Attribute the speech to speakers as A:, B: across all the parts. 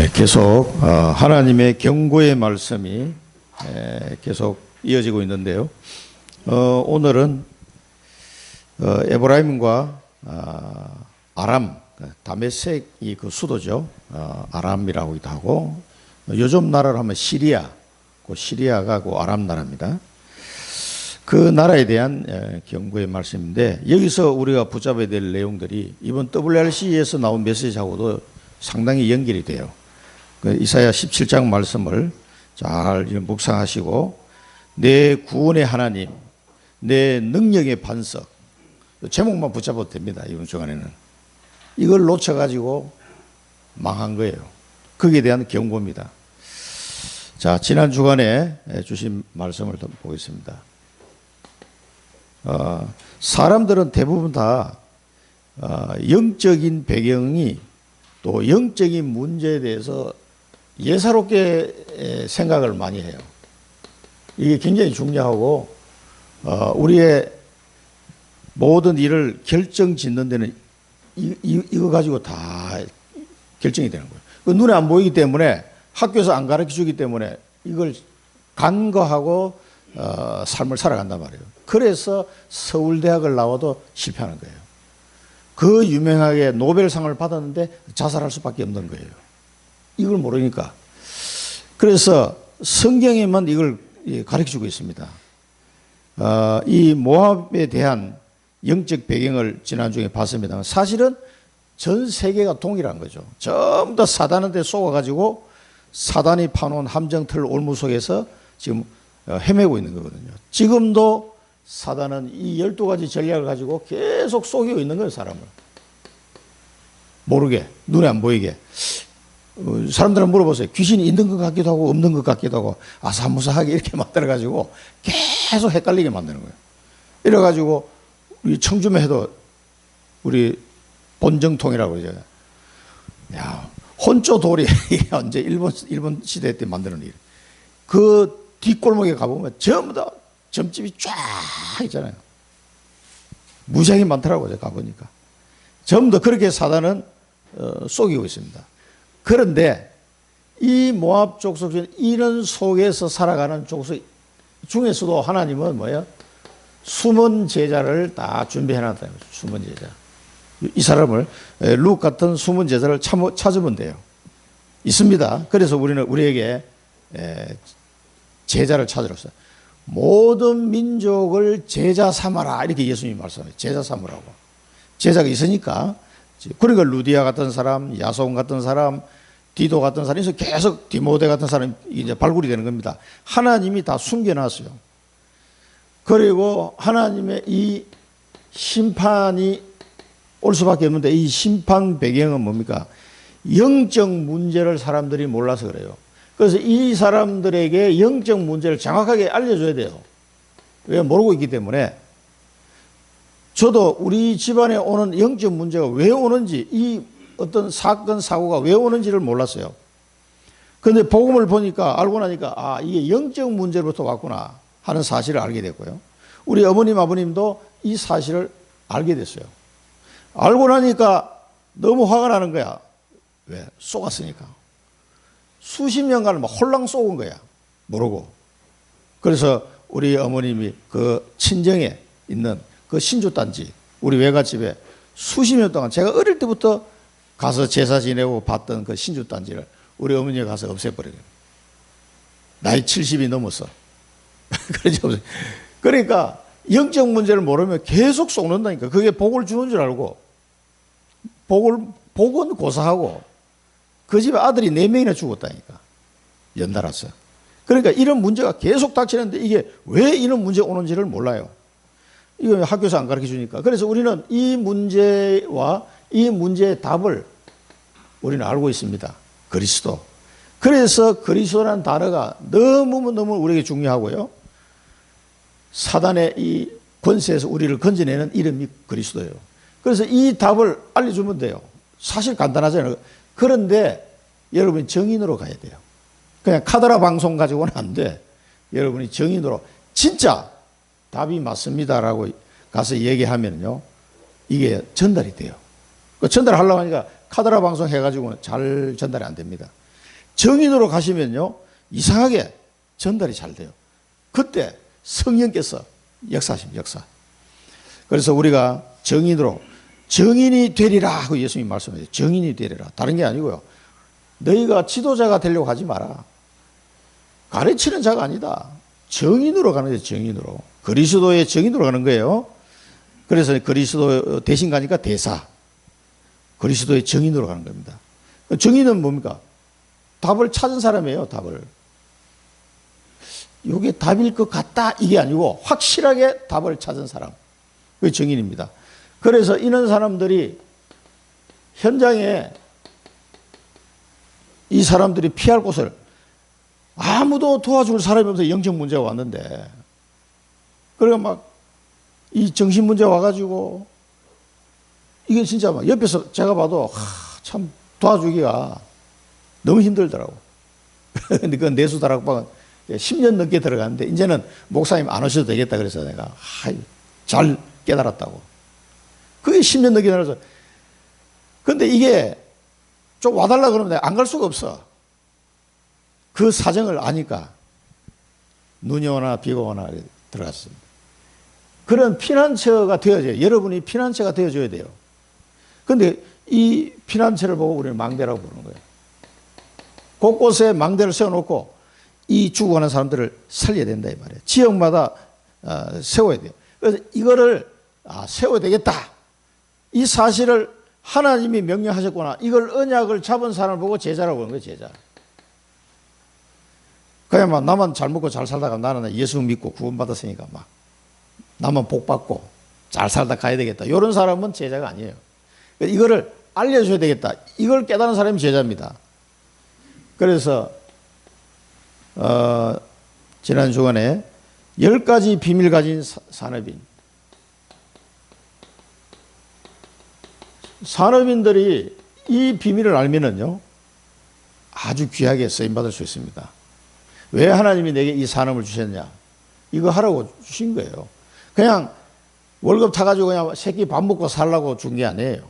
A: 계속 하나님의 경고의 말씀이 계속 이어지고 있는데요. 오늘은 에브라임과 아람, 다메섹이 그 수도죠. 아람이라고도 하고 요즘 나라로 하면 시리아, 그 시리아가 그 아람 나라입니다. 그 나라에 대한 경고의 말씀인데, 여기서 우리가 붙잡아야 될 내용들이 이번 WRC에서 나온 메시지하고도 상당히 연결이 돼요. 이사야 17장 말씀을 잘 묵상하시고, 내 구원의 하나님, 내 능력의 반석, 제목만 붙잡아도 됩니다. 이번 주간에는 이걸 놓쳐가지고 망한 거예요. 거기에 대한 경고입니다. 자, 지난 주간에 주신 말씀을 좀 보겠습니다. 사람들은 대부분 다 영적인 배경이, 또 영적인 문제에 대해서 예사롭게 생각을 많이 해요. 이게 굉장히 중요하고, 우리의 모든 일을 결정짓는 데는 이거 가지고 다 결정이 되는 거예요. 그 눈에 안 보이기 때문에, 학교에서 안 가르쳐 주기 때문에 이걸 간과하고 삶을 살아간단 말이에요. 그래서 서울대학을 나와도 실패하는 거예요. 그 유명하게 노벨상을 받았는데 자살할 수밖에 없는 거예요. 이걸 모르니까. 그래서 성경에만 이걸 가르쳐주고 있습니다. 이 모압에 대한 영적 배경을 지난주에 봤습니다. 사실은 전 세계가 동일한 거죠. 전부 다 사단한테 쏘아가지고 사단이 파놓은 함정틀 올무 속에서 지금 헤매고 있는 거거든요. 지금도 사단은 이 12가지 전략을 가지고 계속 속이고 있는 거예요, 사람을. 모르게, 눈에 안 보이게. 사람들은 물어보세요. 귀신이 있는 것 같기도 하고 없는 것 같기도 하고 아사무사하게 이렇게 만들어가지고 계속 헷갈리게 만드는 거예요. 이래가지고 우리 청주에 해도 우리 본정통이라고 그러죠. 야, 혼조돌이 언제 일본 시대 때 만드는 일. 그 뒷골목에 가보면 전부 다 점집이 쫙 있잖아요. 무지하게 많더라고요, 제가 가보니까. 전부 다 그렇게 사단은 속이고 있습니다. 그런데 이 모압 족속 이런 속에서 살아가는 족속 중에서도 하나님은 뭐예요? 숨은 제자를 다 준비해놨다. 숨은 제자. 이 사람을, 룩 같은 숨은 제자를 찾으면 돼요. 있습니다. 그래서 우리에게 제자를 찾으러서 모든 민족을 제자 삼아라, 이렇게 예수님이 말씀해요. 제자 삼으라고. 제자가 있으니까. 그러니까 루디아 같은 사람, 야손 같은 사람, 디도 같은 사람, 그래서 계속 디모데 같은 사람이 이제 발굴이 되는 겁니다. 하나님이 다 숨겨놨어요. 그리고 하나님의 이 심판이 올 수밖에 없는데, 이 심판 배경은 뭡니까? 영적 문제를 사람들이 몰라서 그래요. 그래서 이 사람들에게 영적 문제를 정확하게 알려줘야 돼요. 왜? 모르고 있기 때문에. 저도 우리 집안에 오는 영적 문제가 왜 오는지, 이 어떤 사건, 사고가 왜 오는지를 몰랐어요. 그런데 복음을 보니까, 알고 나니까, 이게 영적 문제로부터 왔구나 하는 사실을 알게 됐고요. 우리 어머님, 아버님도 이 사실을 알게 됐어요. 알고 나니까 너무 화가 나는 거야. 왜? 속았으니까. 수십 년간 막 홀랑 속은 거야. 모르고. 그래서 우리 어머님이 그 친정에 있는 그 신주단지, 우리 외갓집에 수십 년 동안 제가 어릴 때부터 가서 제사 지내고 봤던 그 신주단지를 우리 어머니가 가서 없애버려요. 나이 70이 넘었어. 그러니까 영적 문제를 모르면 계속 속는다니까. 그게 복을 주는 줄 알고, 복은 고사하고, 그 집에 아들이 4명이나 죽었다니까. 연달아서. 그러니까 이런 문제가 계속 닥치는데, 이게 왜 이런 문제 오는지를 몰라요. 이거 학교에서 안 가르쳐 주니까. 그래서 우리는 이 문제와 이 문제의 답을 우리는 알고 있습니다. 그리스도. 그래서 그리스도라는 단어가 너무너무 우리에게 중요하고요. 사단의 이 권세에서 우리를 건져내는 이름이 그리스도예요. 그래서 이 답을 알려주면 돼요. 사실 간단하잖아요. 그런데 여러분이 정인으로 가야 돼요. 그냥 카더라 방송 가지고는 안 돼. 여러분이 정인으로 진짜 답이 맞습니다라고 가서 얘기하면요, 이게 전달이 돼요. 그 전달하려고 하니까 카더라 방송 해가지고는 잘 전달이 안 됩니다. 정인으로 가시면요, 이상하게 전달이 잘 돼요. 그때 성령께서 역사하십니다, 역사. 그래서 우리가 정인으로, 정인이 되리라 하고 예수님이 말씀해요. 정인이 되리라. 다른 게 아니고요. 너희가 지도자가 되려고 하지 마라. 가르치는 자가 아니다. 정인으로 가는 거예요, 정인으로. 그리스도의 정인으로 가는 거예요. 그래서 그리스도 대신 가니까 대사. 그리스도의 정인으로 가는 겁니다. 정인은 뭡니까? 답을 찾은 사람이에요, 답을. 이게 답일 것 같다, 이게 아니고 확실하게 답을 찾은 사람. 그게 정인입니다. 그래서 이런 사람들이 현장에 이 사람들이 피할 곳을 아무도 도와줄 사람이 없어서 영적 문제가 왔는데, 그러니까 막 이 정신 문제가 와가지고 이게 진짜 막 옆에서 제가 봐도 참 도와주기가 너무 힘들더라고. 근데 그 내수다락방은 10년 넘게 들어갔는데 이제는 목사님 안 오셔도 되겠다 그래서 내가 잘 깨달았다고. 그게 10년 넘게 들어서. 근데 이게 좀 와달라 그러면 내가 안 갈 수가 없어. 그 사정을 아니까 눈이 오나 비가 오나 들어갔습니다. 그런 피난처가 되어져요. 여러분이 피난처가 되어줘야 돼요. 근데 이 피난처를 보고 우리는 망대라고 부르는 거예요. 곳곳에 망대를 세워놓고 이 죽어가는 사람들을 살려야 된다 이 말이에요. 지역마다 세워야 돼요. 그래서 이거를 세워야 되겠다. 이 사실을 하나님이 명령하셨구나. 이걸 언약을 잡은 사람을 보고 제자라고 하는 거예요, 제자. 그냥 막 나만 잘 먹고 잘 살다가 나는 예수 믿고 구원받았으니까 막 나만 복 받고 잘 살다 가야 되겠다. 이런 사람은 제자가 아니에요. 이거를 알려줘야 되겠다. 이걸 깨달은 사람이 제자입니다. 그래서 지난 주간에 10가지 비밀 가진 산업인. 산업인들이 이 비밀을 알면은요, 아주 귀하게 쓰임받을 수 있습니다. 왜 하나님이 내게 이 산업을 주셨냐? 이거 하라고 주신 거예요. 그냥 월급 타가지고 그냥 새끼 밥 먹고 살라고 준 게 아니에요.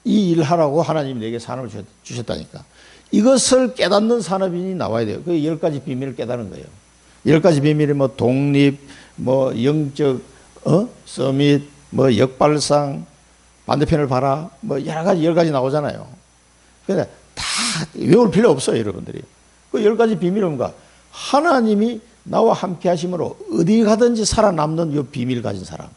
A: 이 일 하라고 하나님이 내게 산업을 주셨다니까. 이것을 깨닫는 산업인이 나와야 돼요. 그 10가지 비밀을 깨닫는 거예요. 10가지 비밀이 뭐 독립, 뭐 영적, 서밋, 뭐 역발상, 반대편을 봐라, 뭐 여러 가지 10가지 나오잖아요. 근데 다 외울 필요 없어요, 여러분들이. 그 10가지 비밀은 뭔가? 하나님이 나와 함께 하심으로 어디 가든지 살아남는 이 비밀 가진 사람.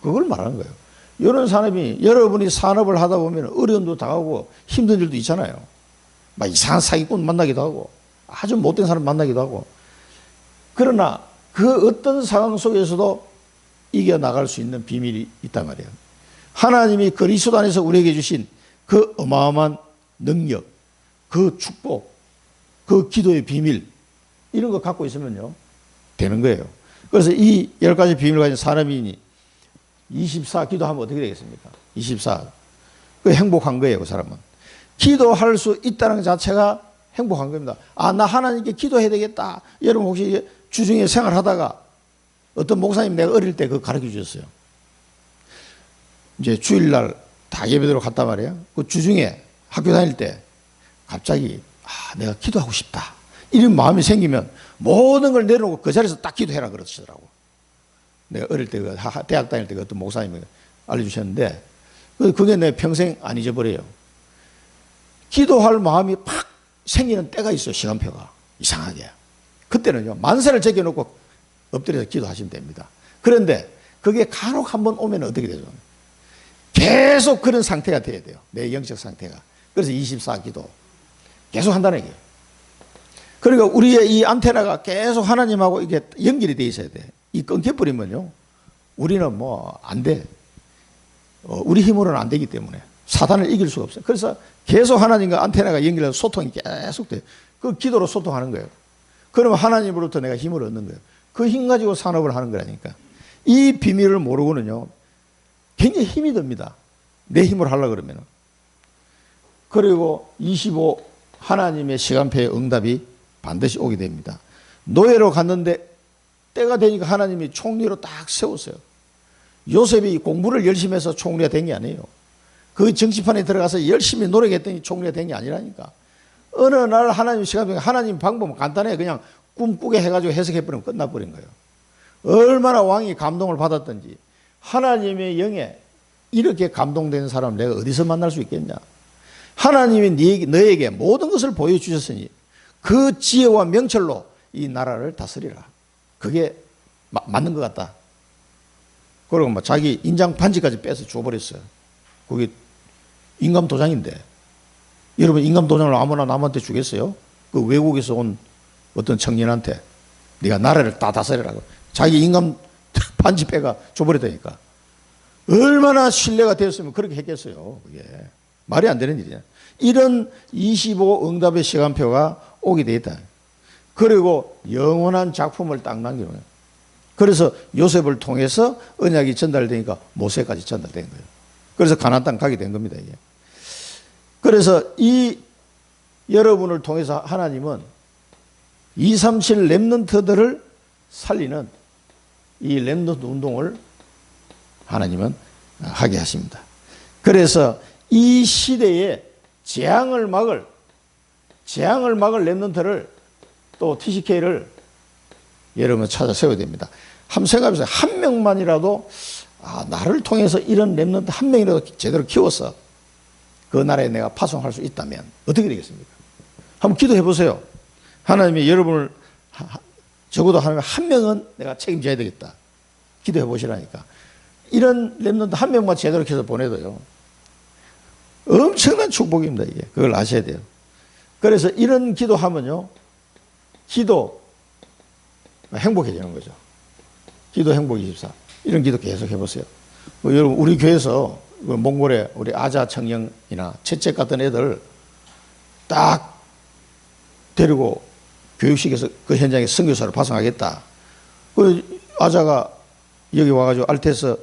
A: 그걸 말하는 거예요. 이런 산업이, 여러분이 산업을 하다 보면 어려움도 당하고 힘든 일도 있잖아요. 막 이상한 사기꾼 만나기도 하고 아주 못된 사람 만나기도 하고. 그러나 그 어떤 상황 속에서도 이겨나갈 수 있는 비밀이 있단 말이에요. 하나님이 그리스도 안에서 우리에게 주신 그 어마어마한 능력, 그 축복, 그 기도의 비밀, 이런 거 갖고 있으면요, 되는 거예요. 그래서 이 10가지 비밀을 가진 사람이니 24 기도하면 어떻게 되겠습니까? 24. 그 행복한 거예요, 그 사람은. 기도할 수 있다는 것 자체가 행복한 겁니다. 나 하나님께 기도해야 되겠다. 여러분 혹시 주중에 생활하다가 어떤 목사님 내가 어릴 때 그거 가르쳐 주셨어요. 이제 주일날 다 예배드리러 갔단 말이에요. 그 주중에 학교 다닐 때 갑자기 내가 기도하고 싶다. 이런 마음이 생기면 모든 걸 내려놓고 그 자리에서 딱 기도해라 그러시더라고. 내가 어릴 때 대학 다닐 때 그 어떤 목사님이 알려주셨는데 그게 내 평생 안 잊어버려요. 기도할 마음이 팍 생기는 때가 있어요. 시간표가 이상하게. 그때는요, 만세를 제껴놓고 엎드려서 기도하시면 됩니다. 그런데 그게 간혹 한번 오면 어떻게 되죠? 계속 그런 상태가 돼야 돼요. 내 영적 상태가. 그래서 24 기도 계속 한다는 얘기예요. 그러니까 우리의 이 안테나가 계속 하나님하고 이게 연결이 돼 있어야 돼. 이 끊겨버리면요, 우리는 뭐 안 돼. 우리 힘으로는 안 되기 때문에 사단을 이길 수가 없어요. 그래서 계속 하나님과 안테나가 연결해서 소통이 계속 돼요. 그 기도로 소통하는 거예요. 그러면 하나님으로부터 내가 힘을 얻는 거예요. 그 힘 가지고 산업을 하는 거라니까. 이 비밀을 모르고는요, 굉장히 힘이 듭니다. 내 힘으로 하려고 그러면. 그리고 25, 하나님의 시간표의 응답이 반드시 오게 됩니다. 노예로 갔는데 때가 되니까 하나님이 총리로 딱 세웠어요. 요셉이 공부를 열심히 해서 총리가 된 게 아니에요. 그 정치판에 들어가서 열심히 노력했더니 총리가 된 게 아니라니까. 어느 날 하나님 시간 중에 하나님 방법은 간단해. 그냥 꿈꾸게 해가지고 해석해버리면 끝나버린 거예요. 얼마나 왕이 감동을 받았던지. 하나님의 영에 이렇게 감동되는 사람을 내가 어디서 만날 수 있겠냐. 하나님이 너에게 모든 것을 보여주셨으니 그 지혜와 명철로 이 나라를 다스리라. 그게 맞는 것 같다. 그리고 뭐 자기 인장 반지까지 빼서 줘버렸어요. 그게 인감 도장인데. 여러분 인감 도장을 아무나 남한테 주겠어요? 그 외국에서 온 어떤 청년한테 네가 나라를 다 다스리라고. 자기 인감 반지 빼가 줘버렸다니까. 얼마나 신뢰가 되었으면 그렇게 했겠어요. 그게 말이 안 되는 일이야. 이런 25 응답의 시간표가 오게 돼 있다. 그리고 영원한 작품을 딱 남기는 거예요. 그래서 요셉을 통해서 언약이 전달되니까 모세까지 전달된 거예요. 그래서 가나안 땅 가게 된 겁니다. 이게. 그래서 이 여러분을 통해서 하나님은 237 렘넌트들을 살리는 이 렘넌트 운동을 하나님은 하게 하십니다. 그래서 이 시대에 재앙을 막을 렘넌트를 또 TCK를 여러분 찾아 세워야 됩니다. 한번 생각해보세요. 한 명만이라도 나를 통해서 이런 렘넌트 한 명이라도 제대로 키워서 그 나라에 내가 파송할 수 있다면 어떻게 되겠습니까? 한번 기도해 보세요. 하나님이 여러분을 적어도 하나님 한 명은 내가 책임져야 되겠다. 기도해 보시라니까. 이런 렘넌트 한 명만 제대로 해서 보내도요. 엄청난 축복입니다. 이게. 그걸 아셔야 돼요. 그래서 이런 기도하면요. 기도 행복해지는 거죠. 기도 행복 24. 이런 기도 계속 해보세요. 여러분 우리 교회에서 몽골에 우리 아자 청년이나 채책 같은 애들 딱 데리고 교육식에서 그 현장에 선교사를 파송하겠다. 그 아자가 여기 와가지고 알테스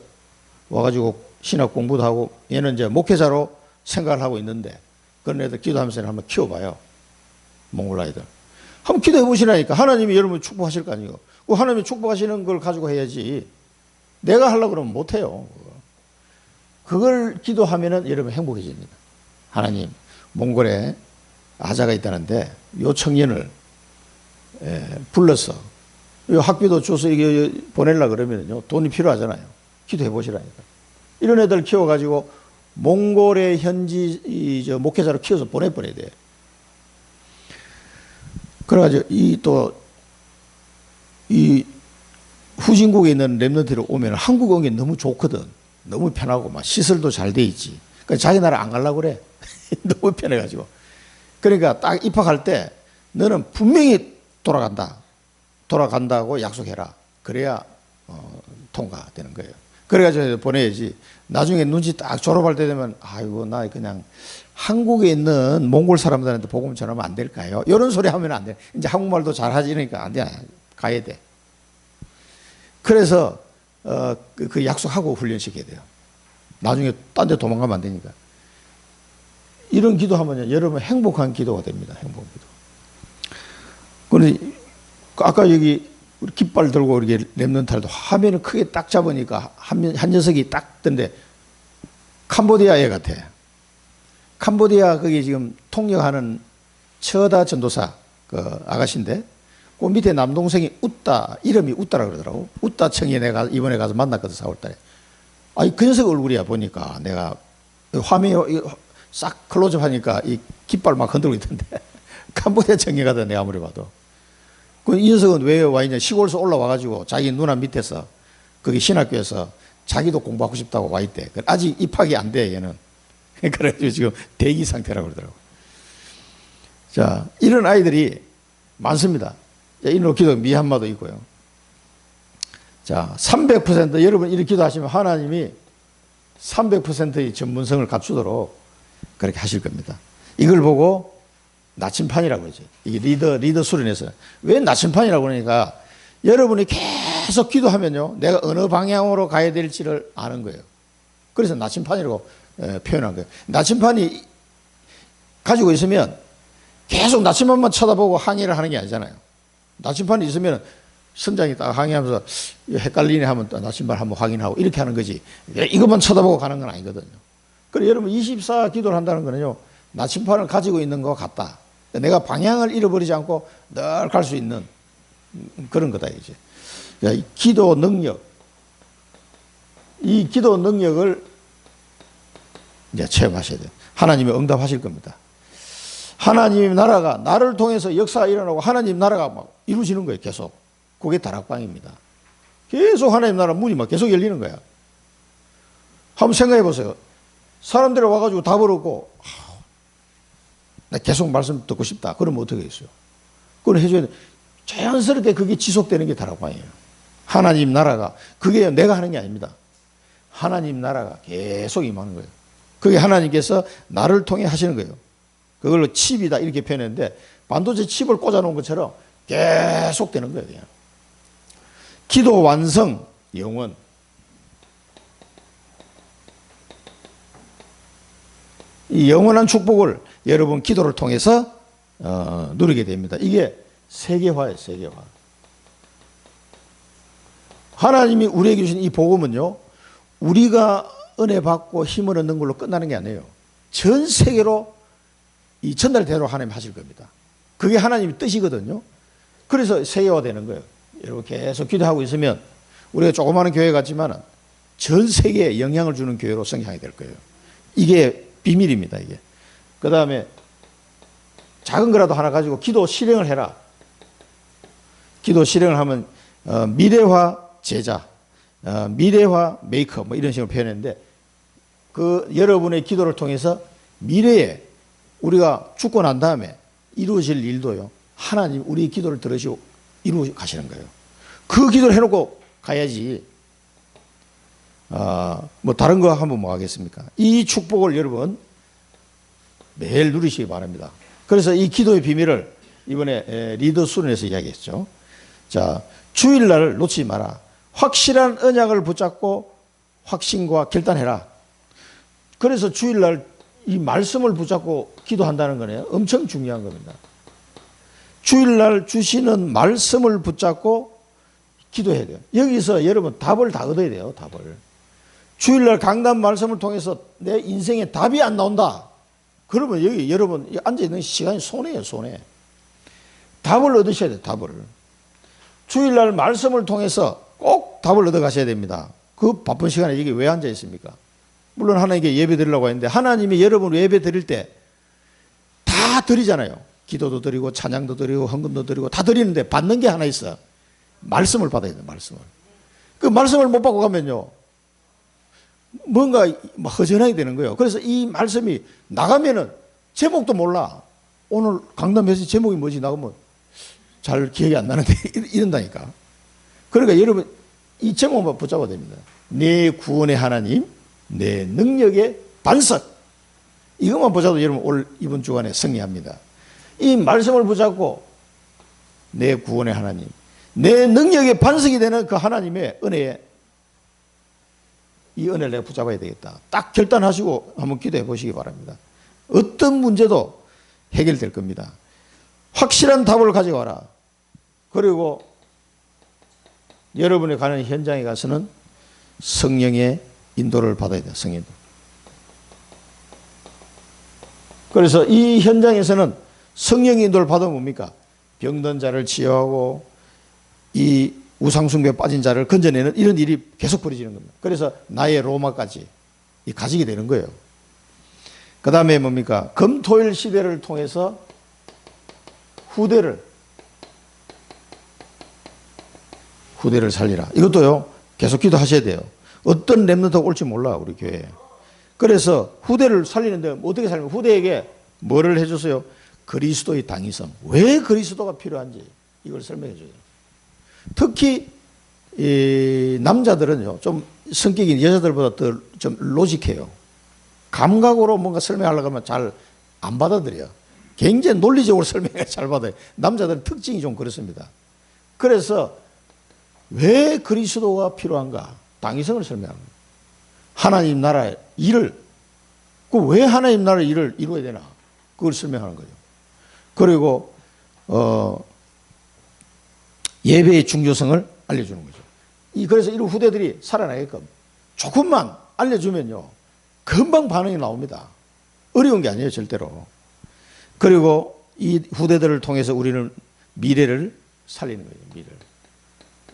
A: 와가지고 신학 공부도 하고 얘는 이제 목회자로 생각을 하고 있는데 그런 애들 기도하면서 한번 키워봐요. 몽골 아이들. 한번 기도해 보시라니까. 하나님이 여러분 축복하실 거 아니에요. 그 하나님이 축복하시는 걸 가지고 해야지. 내가 하려고 그러면 못해요. 그걸 기도하면은 여러분 행복해집니다. 하나님, 몽골에 아자가 있다는데 요 청년을 불러서 요 학비도 줘서 이게 보내려고 그러면요. 돈이 필요하잖아요. 기도해 보시라니까. 이런 애들 키워가지고 몽골의 현지 목회자로 키워서 보내버려야 돼요. 그래가지고 이 후진국에 있는 렘넌트를 오면 한국 오기 너무 좋거든. 너무 편하고 막 시설도 잘 돼 있지. 그러니까 자기 나라 안 가려고 그래. 너무 편해가지고. 그러니까 딱 입학할 때 너는 분명히 돌아간다고 약속해라. 그래야 통과되는 거예요. 그래가지고 보내야지. 나중에 눈치 딱 졸업할 때 되면 아이고 나 그냥 한국에 있는 몽골 사람들한테 복음 전하면 안 될까요? 이런 소리 하면 안 돼. 이제 한국말도 잘하지 그러니까 안 돼. 가야 돼. 그래서 그 약속하고 훈련시켜야 돼요. 나중에 딴 데 도망가면 안 되니까. 이런 기도하면 여러분 행복한 기도가 됩니다. 행복한 기도. 그런데 아까 여기 우리 깃발 들고 이렇게 렘넌트도 화면을 크게 딱 잡으니까 한 녀석이 딱 뜬데 캄보디아 애 같아. 캄보디아 거기 지금 통역하는 처다 전도사 그 아가씨인데 그 밑에 남동생이 웃다 이름이 웃다라 그러더라고. 웃다 청에 내가 이번에 가서 만났거든 4월달에. 아니 그 녀석 얼굴이야 보니까 내가 화면에 싹 클로즈업 하니까 이 깃발 막 흔들고 있던데 캄보디아 청에 가다 내가 아무리 봐도. 그 이 녀석은 왜 와 있냐 시골에서 올라와가지고 자기 누나 밑에서 거기 신학교에서 자기도 공부하고 싶다고 와 있대. 아직 입학이 안 돼 얘는. 그래가지고 지금 대기 상태라고 그러더라고. 자 이런 아이들이 많습니다. 이런 기도 미얀마도 있고요. 자 300% 여러분 이렇게 기도하시면 하나님이 300%의 전문성을 갖추도록 그렇게 하실 겁니다. 이걸 보고 나침판이라고 하죠. 이게 리더 수련에서. 왜 나침판이라고 그러니까 여러분이 계속 기도하면요. 내가 어느 방향으로 가야 될지를 아는 거예요. 그래서 나침판이라고 표현한 거예요. 나침판이 가지고 있으면 계속 나침판만 쳐다보고 항해를 하는 게 아니잖아요. 나침판이 있으면 선장이 딱 항해하면서 헷갈리네 하면 또 나침판 한번 확인하고 이렇게 하는 거지. 이것만 쳐다보고 가는 건 아니거든요. 그래서 여러분 24 기도를 한다는 거는요. 나침판을 가지고 있는 것 같다. 내가 방향을 잃어버리지 않고 늘 갈 수 있는 그런 거다 이제. 이 기도 능력, 이 기도 능력을 이제 체험하셔야 돼요. 하나님이 응답하실 겁니다. 하나님의 나라가 나를 통해서 역사가 일어나고 하나님 나라가 막 이루어지는 거예요. 계속. 그게 다락방입니다. 계속 하나님 나라 문이 막 계속 열리는 거야. 한번 생각해 보세요. 사람들이 와가지고 답을 얻고 나 계속 말씀 듣고 싶다. 그러면 어떻게 했어요? 그걸 해줘야 돼. 자연스럽게 그게 지속되는 게 다락방이에요. 하나님 나라가 그게 내가 하는 게 아닙니다. 하나님 나라가 계속 임하는 거예요. 그게 하나님께서 나를 통해 하시는 거예요. 그걸로 칩이다 이렇게 표현했는데 반도체 칩을 꽂아놓은 것처럼 계속 되는 거예요. 그냥. 기도 완성, 영원. 이 영원한 축복을 여러분 기도를 통해서 누리게 됩니다. 이게 세계화예요. 세계화. 하나님이 우리에게 주신 이 복음은요, 우리가 은혜 받고 힘을 얻는 걸로 끝나는 게 아니에요. 전 세계로 이 전달되도록 하나님 하실 겁니다. 그게 하나님의 뜻이거든요. 그래서 세계화되는 거예요. 여러분 계속 기도하고 있으면 우리가 조그마한 교회 같지만 전 세계에 영향을 주는 교회로 성장하게 될 거예요. 이게 비밀입니다. 이게. 그 다음에 작은 거라도 하나 가지고 기도 실행을 해라. 기도 실행을 하면 미래화 제자, 미래화 메이커 뭐 이런 식으로 표현했는데 그 여러분의 기도를 통해서 미래에 우리가 죽고 난 다음에 이루어질 일도요. 하나님 우리 기도를 들으시고 이루어 가시는 거예요. 그 기도를 해놓고 가야지. 뭐 다른 거 한번 뭐 하겠습니까? 이 축복을 여러분 매일 누리시기 바랍니다. 그래서 이 기도의 비밀을 이번에 리더 수련에서 이야기했죠. 자, 주일날 놓치지 마라. 확실한 언약을 붙잡고 확신과 결단해라. 그래서 주일날 이 말씀을 붙잡고 기도한다는 거네요. 엄청 중요한 겁니다. 주일날 주시는 말씀을 붙잡고 기도해야 돼요. 여기서 여러분 답을 다 얻어야 돼요. 답을. 주일날 강단 말씀을 통해서 내 인생에 답이 안 나온다. 그러면 여기 여러분 앉아있는 시간이 손해예요. 손해. 답을 얻으셔야 돼요. 답을. 주일날 말씀을 통해서 꼭 답을 얻어 가셔야 됩니다. 그 바쁜 시간에 여기 왜 앉아 있습니까? 물론 하나님께 예배 드리려고 했는데 하나님이 여러분 예배 드릴 때 다 드리잖아요. 기도도 드리고 찬양도 드리고 헌금도 드리고 다 드리는데 받는 게 하나 있어. 말씀을 받아야 돼요. 말씀을. 그 말씀을 못 받고 가면요. 뭔가 허전하게 되는 거예요. 그래서 이 말씀이 나가면은 제목도 몰라. 오늘 강단 메시지 제목이 뭐지 나가면 잘 기억이 안 나는데 이런다니까. 그러니까 여러분 이 제목만 붙잡아야 됩니다. 내 구원의 하나님, 내 능력의 반석. 이것만 붙잡아도 여러분 이번 주간에 승리합니다. 이 말씀을 붙잡고 내 구원의 하나님, 내 능력의 반석이 되는 그 하나님의 은혜에 이 은혜를 내가 붙잡아야 되겠다. 딱 결단하시고 한번 기도해 보시기 바랍니다. 어떤 문제도 해결될 겁니다. 확실한 답을 가져와라. 그리고 여러분이 가는 현장에 가서는 성령의 인도를 받아야 돼요. 성인도. 그래서 이 현장에서는 성령의 인도를 받으면 뭡니까? 병든 자를 치유하고 이 우상숭배에 빠진 자를 건져내는 이런 일이 계속 벌어지는 겁니다. 그래서 나의 로마까지 가지게 되는 거예요. 그 다음에 뭡니까? 금토일 시대를 통해서 후대를 살리라. 이것도요, 계속 기도하셔야 돼요. 어떤 렘넌트가 올지 몰라, 우리 교회에. 그래서 후대를 살리는데 어떻게 살리면 후대에게 뭐를 해줬어요? 그리스도의 당위성. 왜 그리스도가 필요한지 이걸 설명해 줘요. 특히 이 남자들은요, 좀 성격이 여자들보다 더 좀 로직해요. 감각으로 뭔가 설명하려고 하면 잘 안 받아들여요. 굉장히 논리적으로 설명을 잘 받아요. 남자들은 특징이 좀 그렇습니다. 그래서 왜 그리스도가 필요한가? 당위성을 설명하는 거예요. 하나님 나라의 일을, 왜 하나님 나라의 일을 이루어야 되나? 그걸 설명하는 거죠. 그리고 예배의 중요성을 알려주는 거죠. 그래서 이런 후대들이 살아나게끔 조금만 알려주면요, 금방 반응이 나옵니다. 어려운 게 아니에요, 절대로. 그리고 이 후대들을 통해서 우리는 미래를 살리는 거예요. 미래를.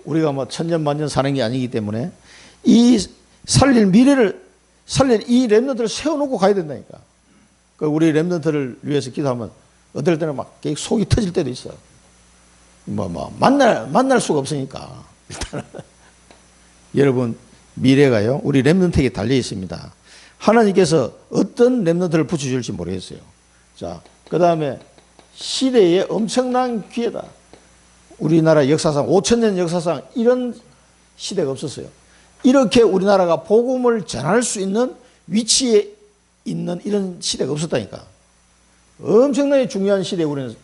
A: 우리가 뭐 천년 만년 사는 게 아니기 때문에 이 살릴 미래를 살릴 이 렘넌트를 세워놓고 가야 된다니까. 그 우리 렘넌트를 위해서 기도하면 어떨 때는 막 속이 터질 때도 있어. 만날 수가 없으니까. 일단은 여러분 미래가요 우리 렘넌트에게 달려 있습니다. 하나님께서 어떤 렘넌트를 붙여줄지 모르겠어요. 자, 그 다음에 시대의 엄청난 기회다. 우리나라 역사상 5,000년 역사상 이런 시대가 없었어요. 이렇게 우리나라가 복음을 전할 수 있는 위치에 있는 이런 시대가 없었다니까. 엄청나게 중요한 시대에 우리는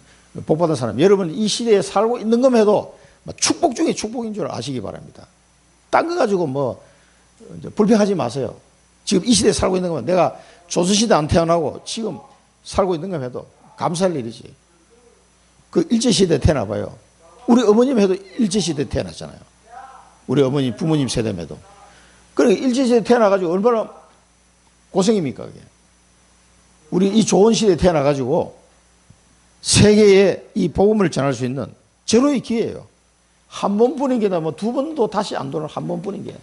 A: 복받은 사람. 여러분 이 시대에 살고 있는 것만 해도 축복 중에 축복인 줄 아시기 바랍니다. 딴 거 가지고 뭐 불평하지 마세요. 지금 이 시대에 살고 있는 것만 내가 조선시대 안 태어나고 지금 살고 있는 것만 해도 감사할 일이지. 그 일제시대에 태어나봐요. 우리 어머님 해도 일제시대에 태어났잖아요. 우리 어머님 부모님 세대에도. 그러니까 일제시대에 태어나가지고 얼마나 고생입니까 그게. 우리 이 좋은 시대에 태어나가지고 세계에 이 복음을 전할 수 있는 절호의 기회예요. 한 번뿐인 게다 뭐 두 번도 다시 안 도는 한 번뿐인 게.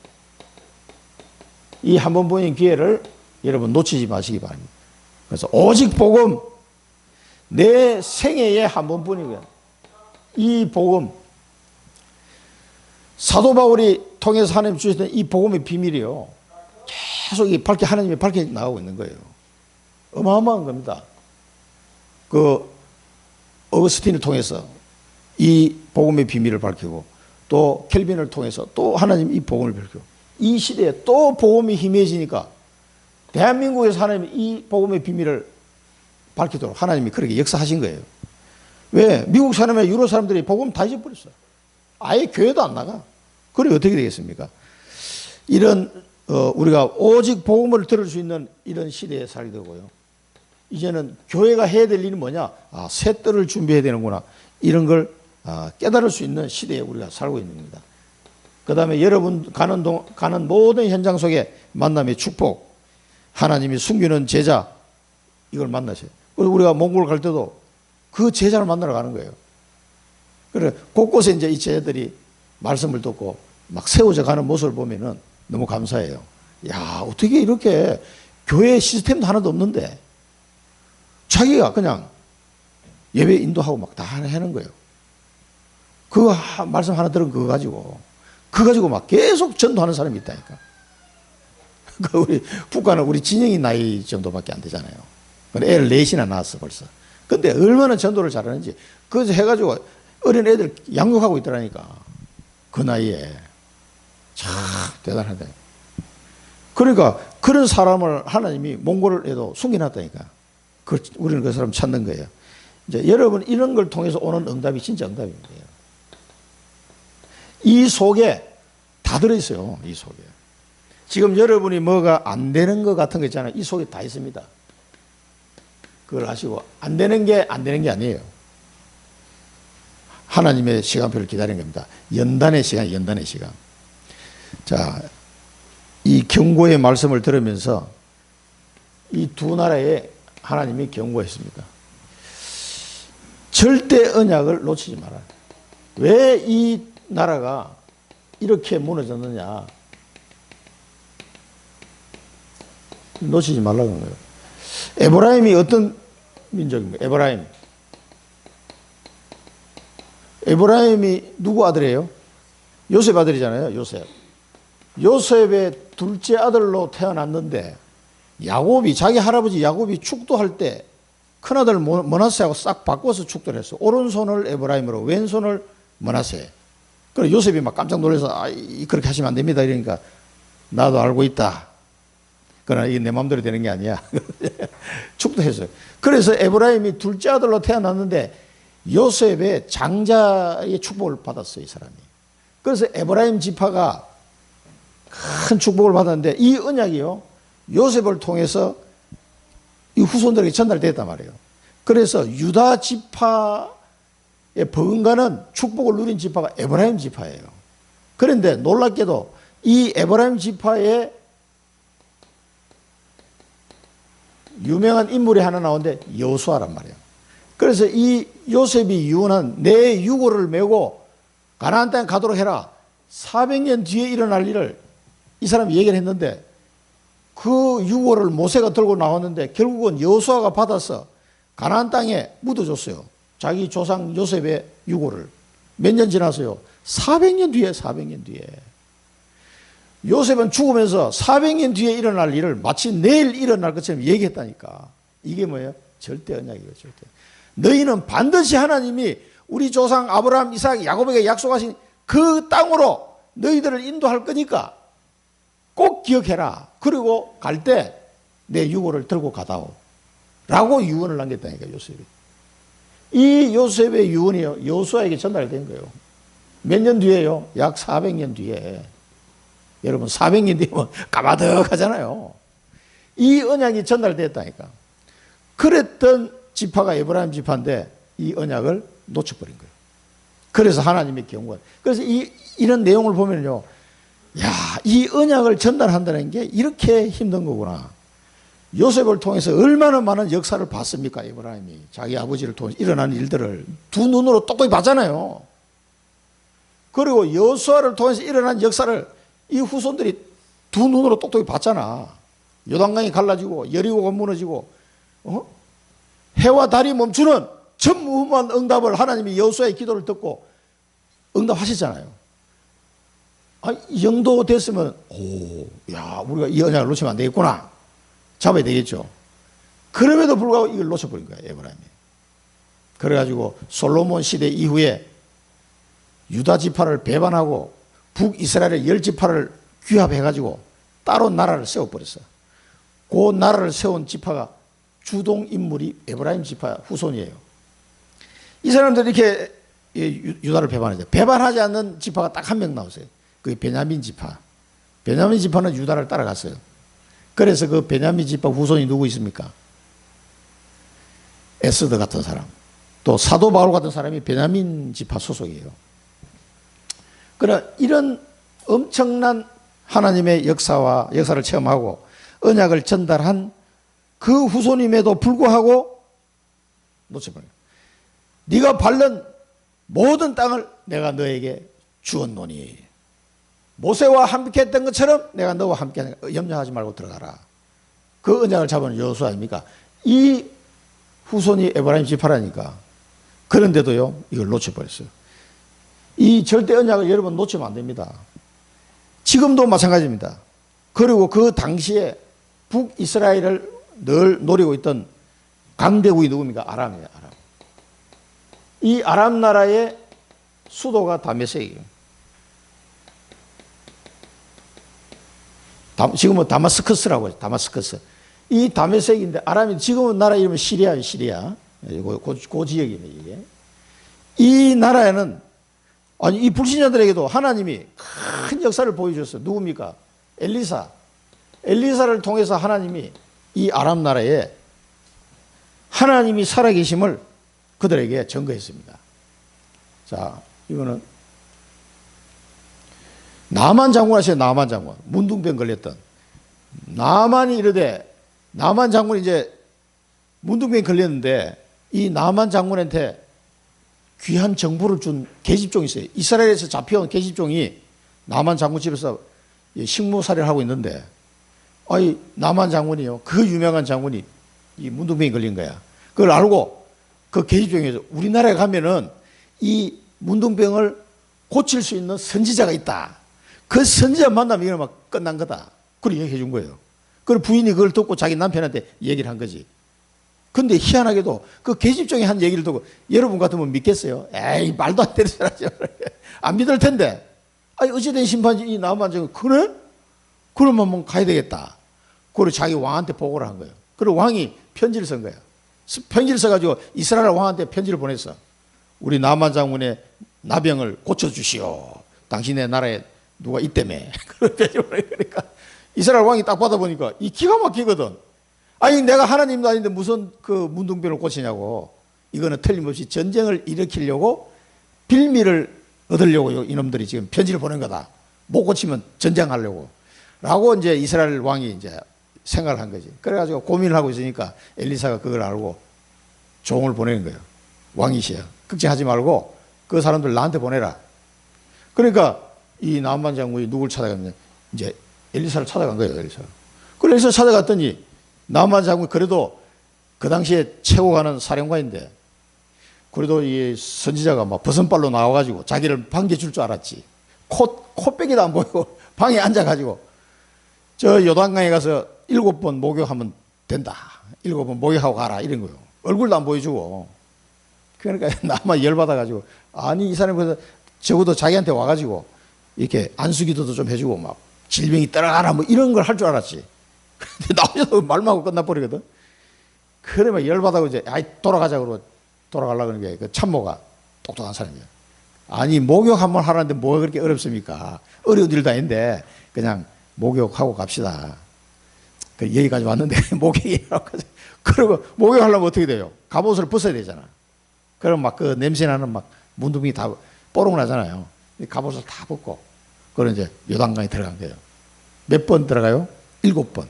A: 이 한 번뿐인 기회를 여러분 놓치지 마시기 바랍니다. 그래서 오직 복음 내 생애에 한 번뿐이고요. 이 복음 사도 바울이 통해서 하나님 주셨던 이 복음의 비밀이요. 계속 이 하나님이 밝혀 나가고 있는 거예요. 어마어마한 겁니다. 그 어거스틴을 통해서 이 복음의 비밀을 밝히고 또 켈빈을 통해서 또 하나님 이 복음을 밝히고 이 시대에 또 복음이 희미해지니까 대한민국에서 하나님이 이 복음의 비밀을 밝히도록 하나님이 그렇게 역사하신 거예요. 왜? 미국 사람이나 유럽 사람들이 복음 다 잊어버렸어요. 아예 교회도 안 나가. 그래 어떻게 되겠습니까? 이런 우리가 오직 복음을 들을 수 있는 이런 시대에 살게 되고요. 이제는 교회가 해야 될 일은 뭐냐? 새 뜰을 준비해야 되는구나. 이런 걸 깨달을 수 있는 시대에 우리가 살고 있는 겁니다. 그 다음에 여러분 가는 모든 현장 속에 만남의 축복, 하나님이 숨기는 제자, 이걸 만나세요. 그리고 우리가 몽골 갈 때도 그 제자를 만나러 가는 거예요. 그래 곳곳에 이제 이 제자들이 말씀을 듣고 막 세워져 가는 모습을 보면은 너무 감사해요. 야, 어떻게 이렇게 교회 시스템도 하나도 없는데 자기가 그냥 예배 인도하고 막 다 하는 거예요. 그 말씀 하나 들은 그거 가지고 막 계속 전도하는 사람이 있다니까. 우리 북한은 우리 진영이 나이 정도밖에 안 되잖아요. 애를 넷이나 낳았어 벌써. 근데 얼마나 전도를 잘하는지 그래서 해가지고 어린 애들 양육하고 있더라니까. 그 나이에 참 대단하다. 그러니까 그런 사람을 하나님이 몽골에도 숨겨놨다니까. 우리는 그 사람 찾는 거예요. 이제 여러분 이런 걸 통해서 오는 응답이 진짜 응답입니다. 이 속에 다 들어있어요. 이 속에. 지금 여러분이 뭐가 안 되는 것 같은 거 있잖아요. 이 속에 다 있습니다. 그걸 아시고 안 되는 게 아니에요. 하나님의 시간표를 기다리는 겁니다. 연단의 시간, 연단의 시간. 자, 이 경고의 말씀을 들으면서 이 두 나라에 하나님이 경고했습니다. 절대 언약을 놓치지 마라. 왜 이 나라가 이렇게 무너졌느냐? 놓치지 말라는 거예요. 에브라임이 어떤 민족입니까? 에브라임이 누구 아들이에요? 요셉 아들이잖아요. 요셉의 둘째 아들로 태어났는데 자기 할아버지 야곱이 축도할 때 큰아들 머나세하고 싹 바꿔서 축도를 했어. 오른손을 에브라임으로 왼손을 머나세. 그래 요셉이 막 깜짝 놀라서 그렇게 하시면 안 됩니다. 이러니까 나도 알고 있다. 그러나 이게 내 마음대로 되는 게 아니야. 축도했어요. 그래서 에브라임이 둘째 아들로 태어났는데 요셉의 장자의 축복을 받았어요. 이 사람이. 그래서 에브라임 지파가 큰 축복을 받았는데 이 언약이요. 요셉을 통해서 이 후손들에게 전달됐단 말이에요. 그래서 유다 지파의 버금가는 축복을 누린 지파가 에브라임 지파예요. 그런데 놀랍게도 이 에브라임 지파의 유명한 인물이 하나 나오는데 여호수아란 말이에요. 그래서 이 요셉이 유언한 내 유고를 메고 가나안 땅에 가도록 해라. 400년 뒤에 일어날 일을 이 사람이 얘기를 했는데 그 유고를 모세가 들고 나왔는데 결국은 여호수아가 받아서 가나안 땅에 묻어줬어요. 자기 조상 요셉의 유고를. 몇 년 지났어요? 400년 뒤에, 400년 뒤에. 요셉은 죽으면서 400년 뒤에 일어날 일을 마치 내일 일어날 것처럼 얘기했다니까. 이게 뭐예요? 절대 언약이에요, 절대. 너희는 반드시 하나님이 우리 조상 아브라함, 이삭, 야곱에게 약속하신 그 땅으로 너희들을 인도할 거니까 꼭 기억해라. 그리고 갈 때 내 유고를 들고 가다오. 라고 유언을 남겼다니까, 요셉이. 이 요셉의 유언이요, 여호수아에게 전달된 거예요. 몇 년 뒤에요? 약 400년 뒤에. 여러분, 400년 뒤면 까마득하잖아요. 이 언약이 전달됐다니까. 그랬던 지파가 에브라임 지파인데 이 언약을 놓쳐버린 거예요. 그래서 하나님의 경고한. 그래서 이런 내용을 보면요, 야, 이 언약을 전달한다는 게 이렇게 힘든 거구나. 요셉을 통해서 얼마나 많은 역사를 봤습니까, 에브라임이. 자기 아버지를 통해서 일어나는 일들을 두 눈으로 똑똑히 봤잖아요. 그리고 여호수아를 통해서 일어난 역사를 이 후손들이 두 눈으로 똑똑히 봤잖아. 요단강이 갈라지고 여리고가 무너지고 해와 달이 멈추는 전무후무한 응답을 하나님이 여호수아의 기도를 듣고 응답하셨잖아요. 이 정도 됐으면 우리가 이 언약을 놓치면 안 되겠구나. 잡아야 되겠죠. 그럼에도 불구하고 이걸 놓쳐버린 거야, 에브라임이. 그래가지고 솔로몬 시대 이후에 유다 지파를 배반하고 북이스라엘의 10지파를 규합해가지고 따로 나라를 세워버렸어. 그 나라를 세운 지파가 주동 인물이 에브라임 지파 후손이에요. 이 사람들이 이렇게 유다를 배반하죠. 배반하지 않는 지파가 딱 한 명 나오세요. 그게 베냐민 지파. 베냐민 지파는 유다를 따라갔어요. 그래서 그 베냐민 지파 후손이 누구 있습니까? 에스더 같은 사람. 또 사도 바울 같은 사람이 베냐민 지파 소속이에요. 그러나 이런 엄청난 하나님의 역사를 체험하고 언약을 전달한 그 후손임에도 불구하고 놓쳐버려요. 네가 밟는 모든 땅을 내가 너에게 주었노니 모세와 함께 했던 것처럼 내가 너와 함께 하니까 염려하지 말고 들어가라. 그 언약을 잡은 여호수아 아닙니까? 이 후손이 에브라임 지파라니까. 그런데도요, 이걸 놓쳐버렸어요. 이 절대 언약을 여러분 놓치면 안 됩니다. 지금도 마찬가지입니다. 그리고 그 당시에 북이스라엘을 늘 노리고 있던 강대국이 누굽니까? 아람이에요, 아람. 이 아람 나라의 수도가 다메섹이에요. 지금은 다마스커스라고 해요. 다마스커스. 이 다메섹인데 아람이 지금은 나라 이름은 시리아예요. 시리아. 그 지역이에요. 이게. 이 나라에는 이 불신자들에게도 하나님이 큰 역사를 보여줬어요. 누굽니까? 엘리사. 엘리사를 통해서 하나님이 이 아람 나라에 하나님이 살아계심을 그들에게 증거했습니다. 자, 이거는 나만 장군 아세요? 나만 장군. 문둥병 걸렸던. 나만이 이르되, 나만 장군이 이제 문둥병 걸렸는데 이 나만 장군한테 귀한 정보를 준 계집종이 있어요. 이스라엘에서 잡혀온 계집종이 나만 장군 집에서 식무살이를 하고 있는데, 나만 장군이요. 그 유명한 장군이 이 문둥병이 걸린 거야. 그걸 알고 그 계집종에서 우리나라에 가면은 이 문둥병을 고칠 수 있는 선지자가 있다. 그 선지자 만나면 이거 막 끝난 거다. 그걸 얘기해 준 거예요. 그리고 부인이 그걸 듣고 자기 남편한테 얘기를 한 거지. 근데 희한하게도 그 계집종이 한 얘기를 듣고 여러분 같으면 믿겠어요? 에이, 말도 안 되는 소리지. 안 믿을 텐데. 어찌된 심판지 이 나만 정 그래? 그러면 뭐 가야 되겠다. 그리고 자기 왕한테 보고를 한 거예요. 그리고 왕이 편지를 쓴 거예요. 편지를 써가지고 이스라엘 왕한테 편지를 보냈어. 우리 나만 장군의 나병을 고쳐주시오. 당신의 나라에 누가 있다며. 그런 편지를 보내니까 이스라엘 왕이 딱 받아보니까 이 기가 막히거든. 내가 하나님도 아닌데 무슨 그 문둥병을 고치냐고. 이거는 틀림없이 전쟁을 일으키려고 빌미를 얻으려고 이놈들이 지금 편지를 보낸 거다. 못 고치면 전쟁하려고. 라고 이제 이스라엘 왕이 이제 생각을 한 거지. 그래가지고 고민을 하고 있으니까 엘리사가 그걸 알고 종을 보내는 거예요. 왕이시여, 걱정하지 말고 그 사람들 나한테 보내라. 그러니까 이 나만 장군이 누굴 찾아갔냐? 이제 엘리사를 찾아간 거예요, 엘리사가. 그래서 엘리사 찾아갔더니 나만 장군이 그래도 그 당시에 최고 가는 사령관인데 그래도 이 선지자가 막 버선발로 나와가지고 자기를 반겨줄 줄 알았지. 코빼기도 안 보이고 방에 앉아가지고 저 요단강에 가서 7번 목욕하면 된다. 7번 목욕하고 가라. 이런 거요. 얼굴도 안 보여주고. 그러니까 나만 열받아가지고 아니 이 사람이 그래서 적어도 자기한테 와가지고 이렇게 안수기도도 좀 해주고 막 질병이 따라가라 뭐 이런 걸 할 줄 알았지. 근데 나오셔서 말만 하고 끝나버리거든. 그러면 열받아고 이제 아이 돌아가자고 돌아가려고 하는 게 그 참모가 똑똑한 사람이에요. 아니 목욕 한번 하라는데 뭐가 그렇게 어렵습니까? 어려운 일도 아닌데 그냥 목욕하고 갑시다. 그 여기까지 왔는데 목욕이라고 그러고 목욕하려면 어떻게 돼요? 갑옷을 벗어야 되잖아. 그럼 막 그 냄새나는 막 문둥이 다 뽀록 나잖아요. 갑옷을 다 벗고 그럼 이제 요단강에 들어간 거예요. 몇 번 들어가요? 7번.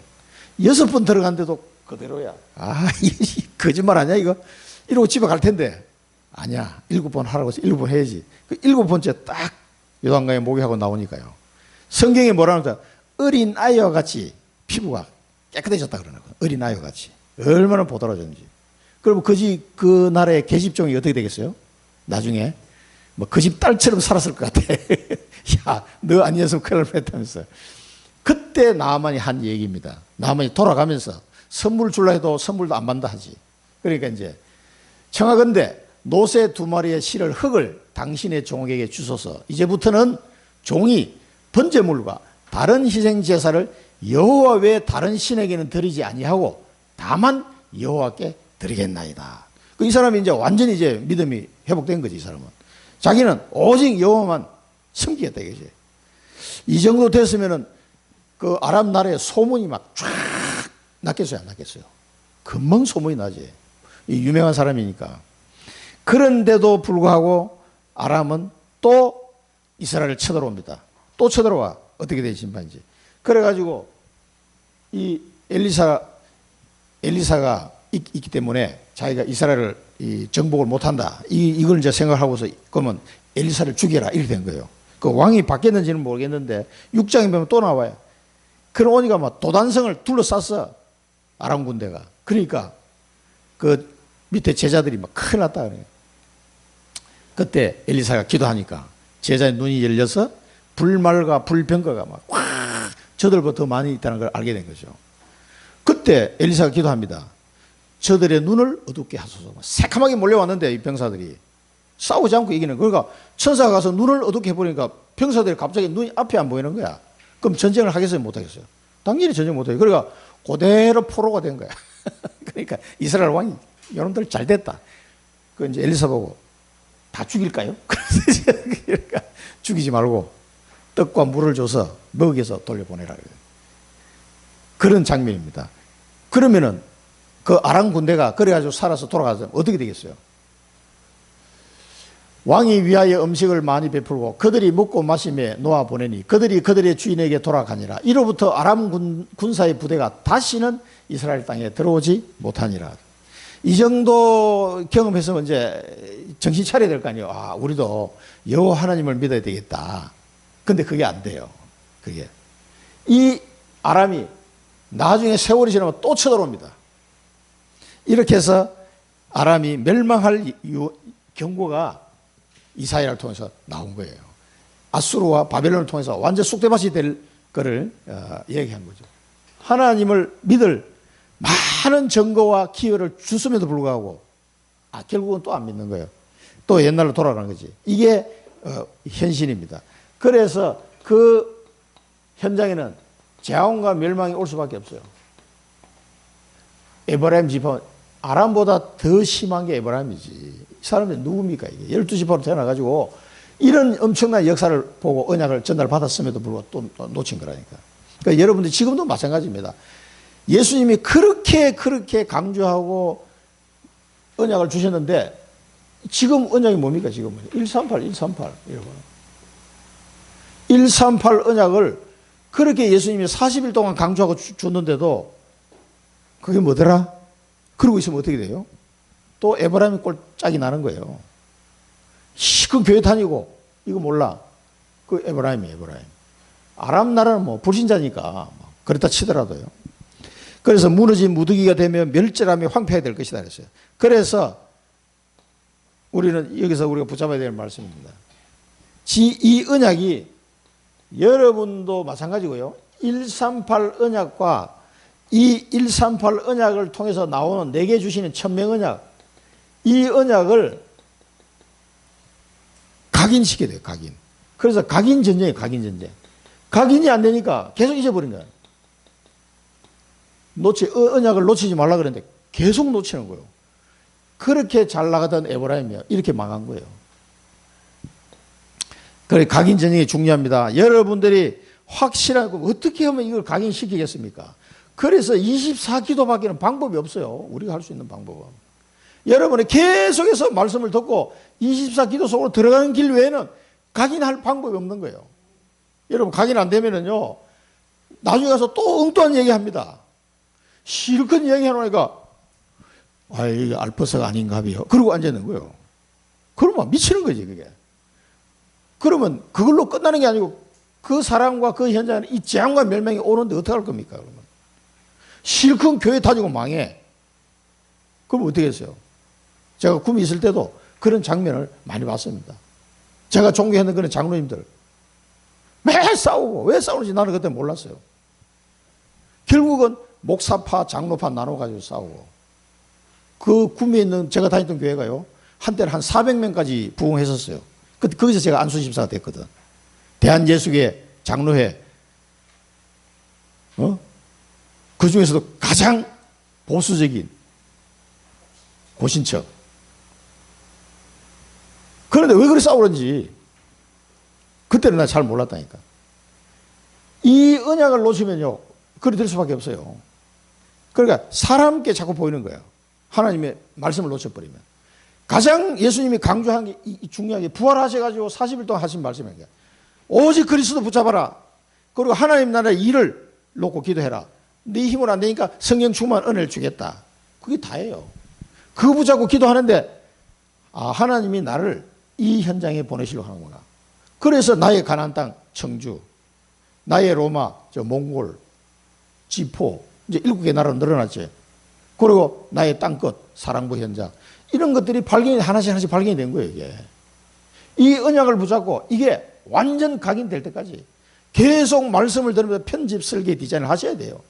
A: 6번 들어간데도 그대로야. 아, 거짓말 아니야 이거? 이러고 집에 갈 텐데. 아니야. 7번 하라고 해서 7번 해야지. 그 7번째 딱 요단강에 목욕하고 나오니까요. 성경에 뭐라는지 어린 아이와 같이 피부가 깨끗해졌다 그러는 거예요. 어린 아이와 같이. 얼마나 보드라졌는지. 그럼 그 나라의 계집종이 어떻게 되겠어요? 나중에 뭐 그 집 딸처럼 살았을 것 같아. 야, 너 아니었으면 큰일 날 뻔했다면서. 그때 나아만이 한 얘기입니다. 나아만이 돌아가면서 선물 줄라 해도 선물도 안 받는다 하지. 그러니까 이제 청하건대 노새 2마리의 실을 흙을 당신의 종에게 주소서. 이제부터는 종이 번제물과 다른 희생 제사를 여호와 외에 다른 신에게는 드리지 아니하고 다만 여호와께 드리겠나이다. 이 사람이 이제 완전히 이제 믿음이 회복된 거지. 이 사람은 자기는 오직 여호와만 섬기겠다 이거지. 이 정도 됐으면은 그 아람 나라의 소문이 막 쫙 났겠어요, 안 났겠어요? 금방 소문이 나지. 이 유명한 사람이니까. 그런데도 불구하고 아람은 또 이스라엘을 쳐들어옵니다. 또 쳐들어와. 어떻게 된 심판인지. 그래가지고 이 엘리사가 있기 때문에 자기가 이스라엘을 정복을 못한다. 이걸 이제 생각하고서 그러면 엘리사를 죽여라. 이렇게 된 거예요. 그 왕이 바뀌었는지는 모르겠는데 6장에 보면 또 나와요. 그러니까 막 도단성을 둘러쌌어. 아람 군대가. 그러니까 그 밑에 제자들이 막 큰일 났다 그래요. 그때 엘리사가 기도하니까 제자의 눈이 열려서 불말과 불병거가 막 확 저들보다 더 많이 있다는 걸 알게 된 거죠. 그때 엘리사가 기도합니다. 저들의 눈을 어둡게 하소서. 새카맣게 몰려왔는데 이 병사들이 싸우지 않고 이기는. 그러니까 천사가 가서 눈을 어둡게 해버리니까 병사들이 갑자기 눈이 앞이 안 보이는 거야. 그럼 전쟁을 하겠어요? 못하겠어요? 당연히 전쟁 못해요. 그러니까 그대로 포로가 된 거야. 그러니까 이스라엘 왕이 여러분들 잘 됐다. 그 이제 엘리사 보고 다 죽일까요? 그러니까 죽이지 말고 떡과 물을 줘서 먹여서 돌려보내라. 그런 장면입니다. 그러면은 그 아람 군대가 그래가지고 살아서 돌아가서 어떻게 되겠어요? 왕이 위하여 음식을 많이 베풀고 그들이 먹고 마시며 놓아 보내니 그들이 그들의 주인에게 돌아가니라. 이로부터 아람 군사의 부대가 다시는 이스라엘 땅에 들어오지 못하니라. 이 정도 경험했으면 이제 정신 차려야 될 거 아니에요. 아, 우리도 여호와 하나님을 믿어야 되겠다. 근데 그게 안 돼요. 그게 이 아람이 나중에 세월이 지나면 또 쳐들어옵니다. 이렇게 해서 아람이 멸망할 경고가 이사야를 통해서 나온 거예요. 아수르와 바벨론을 통해서 완전 쑥대밭이 될 거를 얘기한 거죠. 하나님을 믿을 많은 증거와 기회를 줬음에도 불구하고 결국은 또 안 믿는 거예요. 또 옛날로 돌아가는 거지. 이게 현실입니다. 그래서 그 현장에는 재앙과 멸망이 올 수밖에 없어요. 에브라임 지파, 아람보다 더 심한 게 에브라임이지. 이 사람들이 누굽니까 이게. 12지파로 태어나가지고 이런 엄청난 역사를 보고 언약을 전달받았음에도 불구하고 또 놓친 거라니까. 그러니까 여러분들 지금도 마찬가지입니다. 예수님이 그렇게 강조하고 언약을 주셨는데 지금 언약이 뭡니까 지금은? 138 이러고. 138 언약을 그렇게 예수님이 40일 동안 강조하고 줬는데도 그게 뭐더라? 그러고 있으면 어떻게 돼요? 또 에브라임이 꼴짝이 나는 거예요. 그 교회 다니고 이거 몰라. 그 에브라임이에요, 에브라임. 아람 나라는 뭐 불신자니까 그렇다 치더라도요. 그래서 무너진 무더기가 되면 멸절하며 황폐해야 될 것이다 그랬어요. 그래서 우리는 여기서 우리가 붙잡아야 될 말씀입니다. 이 언약이 여러분도 마찬가지고요. 138 언약과 이 138 언약을 통해서 나오는 내게 주시는 천명 언약, 이 언약을 각인시켜야 돼요. 각인. 그래서 각인 전쟁이에요. 각인 전쟁. 각인이 안 되니까 계속 잊어버린 거예요. 언약을 놓치지 말라 그랬는데 계속 놓치는 거예요. 그렇게 잘 나가던 에브라임이요. 이렇게 망한 거예요. 그래, 각인 전쟁이 중요합니다. 여러분들이 확실하고 어떻게 하면 이걸 각인시키겠습니까? 그래서 24기도밖에는 방법이 없어요. 우리가 할 수 있는 방법은. 여러분이 계속해서 말씀을 듣고 24기도 속으로 들어가는 길 외에는 각인할 방법이 없는 거예요. 여러분, 각인 안 되면은요, 나중에 가서 또 엉뚱한 얘기 합니다. 실컷 얘기하니까, 아, 이게 알버스가 아닌가비요. 그러고 앉아있는 거예요. 그러면 미치는 거지, 그게. 그러면 그걸로 끝나는 게 아니고 그 사람과 그 현장에 이 재앙과 멸망이 오는데 어떻게 할 겁니까, 그러면? 실컷 교회 다니고 망해. 그럼 어떻게 했어요? 제가 구미 있을 때도 그런 장면을 많이 봤습니다. 제가 존경했는 그런 장로님들. 매일 싸우고, 왜 싸우는지 나는 그때 몰랐어요. 결국은 목사파, 장로파 나눠가지고 싸우고. 그 구미에 있는 제가 다녔던 교회가요, 한때는 한 400명까지 부흥했었어요. 거기서 제가 안수집사가 됐거든. 대한예수계 장로회, 그 중에서도 가장 보수적인 고신처. 그런데 왜 그렇게 싸우는지 그때는 나 잘 몰랐다니까. 이 언약을 놓치면요, 그리 될 수밖에 없어요. 그러니까 사람께 자꾸 보이는 거예요. 하나님의 말씀을 놓쳐버리면. 가장 예수님이 강조한 게 중요한 게 부활하셔가지고 40일 동안 하신 말씀이에요. 오직 그리스도 붙잡아라. 그리고 하나님 나라의 일을 놓고 기도해라. 네 힘은 안 되니까 성령 충만 은혜를 주겠다. 그게 다예요. 그거 붙잡고 기도하는데, 아, 하나님이 나를 이 현장에 보내시려고 하는구나. 그래서 나의 가나안 땅 청주, 나의 로마, 몽골, 지포, 이제 7개 나라로 늘어났지. 그리고 나의 땅끝, 사랑부 현장. 이런 것들이 하나씩 발견이 된 거예요, 이게. 이 언약을 붙잡고 이게 완전 각인될 때까지 계속 말씀을 들으면서 편집, 설계, 디자인을 하셔야 돼요.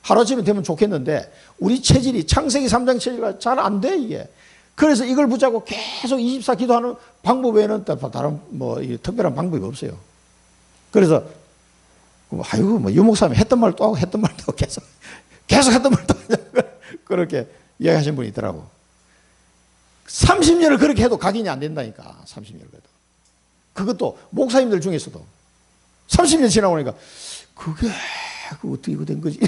A: 하루아침에 되면 좋겠는데 우리 체질이 창세기 3장 체질과 잘 안 돼, 이게. 그래서 이걸 붙잡고 계속 24 기도하는 방법 외에는 다른 특별한 방법이 없어요. 그래서 아이고, 유목사님이 했던 말 또 하고 했던 말 또 하고 계속 했던 말 또 하냐고 그렇게 이야기하신 분이 있더라고. 30년을 그렇게 해도 각인이 안 된다니까. 30년을 해도. 그것도 목사님들 중에서도 30년 지나고 나니까 그게 어떻게 이거 된 거지?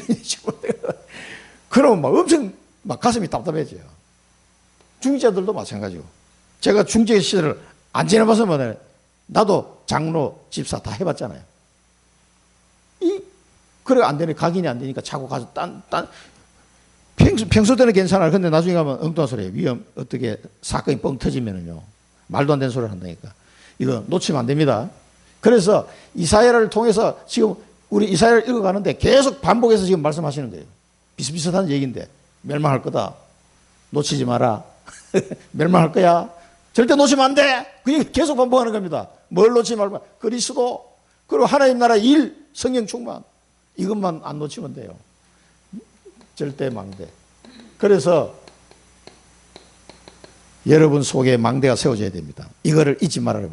A: 그러면 막 엄청 막 가슴이 답답해져요. 중직자들도 마찬가지고. 제가 중직 시절을 안 지나봐서 나도 장로, 집사 다 해봤잖아요. 그래 안 되니, 각인이 안 되니까 자꾸 가서 평소 때는 괜찮아요. 근데 나중에 가면 엉뚱한 소리예요. 어떻게 사건이 뻥 터지면은요, 말도 안 되는 소리를 한다니까. 이거 놓치면 안 됩니다. 그래서 이사야를 통해서 지금 우리 이사야를 읽어가는데 계속 반복해서 지금 말씀하시는 거예요. 비슷비슷한 얘기인데, 멸망할 거다. 놓치지 마라. 멸망할 거야. 절대 놓치면 안 돼. 그게 계속 반복하는 겁니다. 뭘 놓치지 말고, 그리스도, 그리고 하나님 나라 일, 성령 충만. 이것만 안 놓치면 돼요. 절대 망대. 그래서 여러분 속에 망대가 세워져야 됩니다. 이거를 잊지 말아라.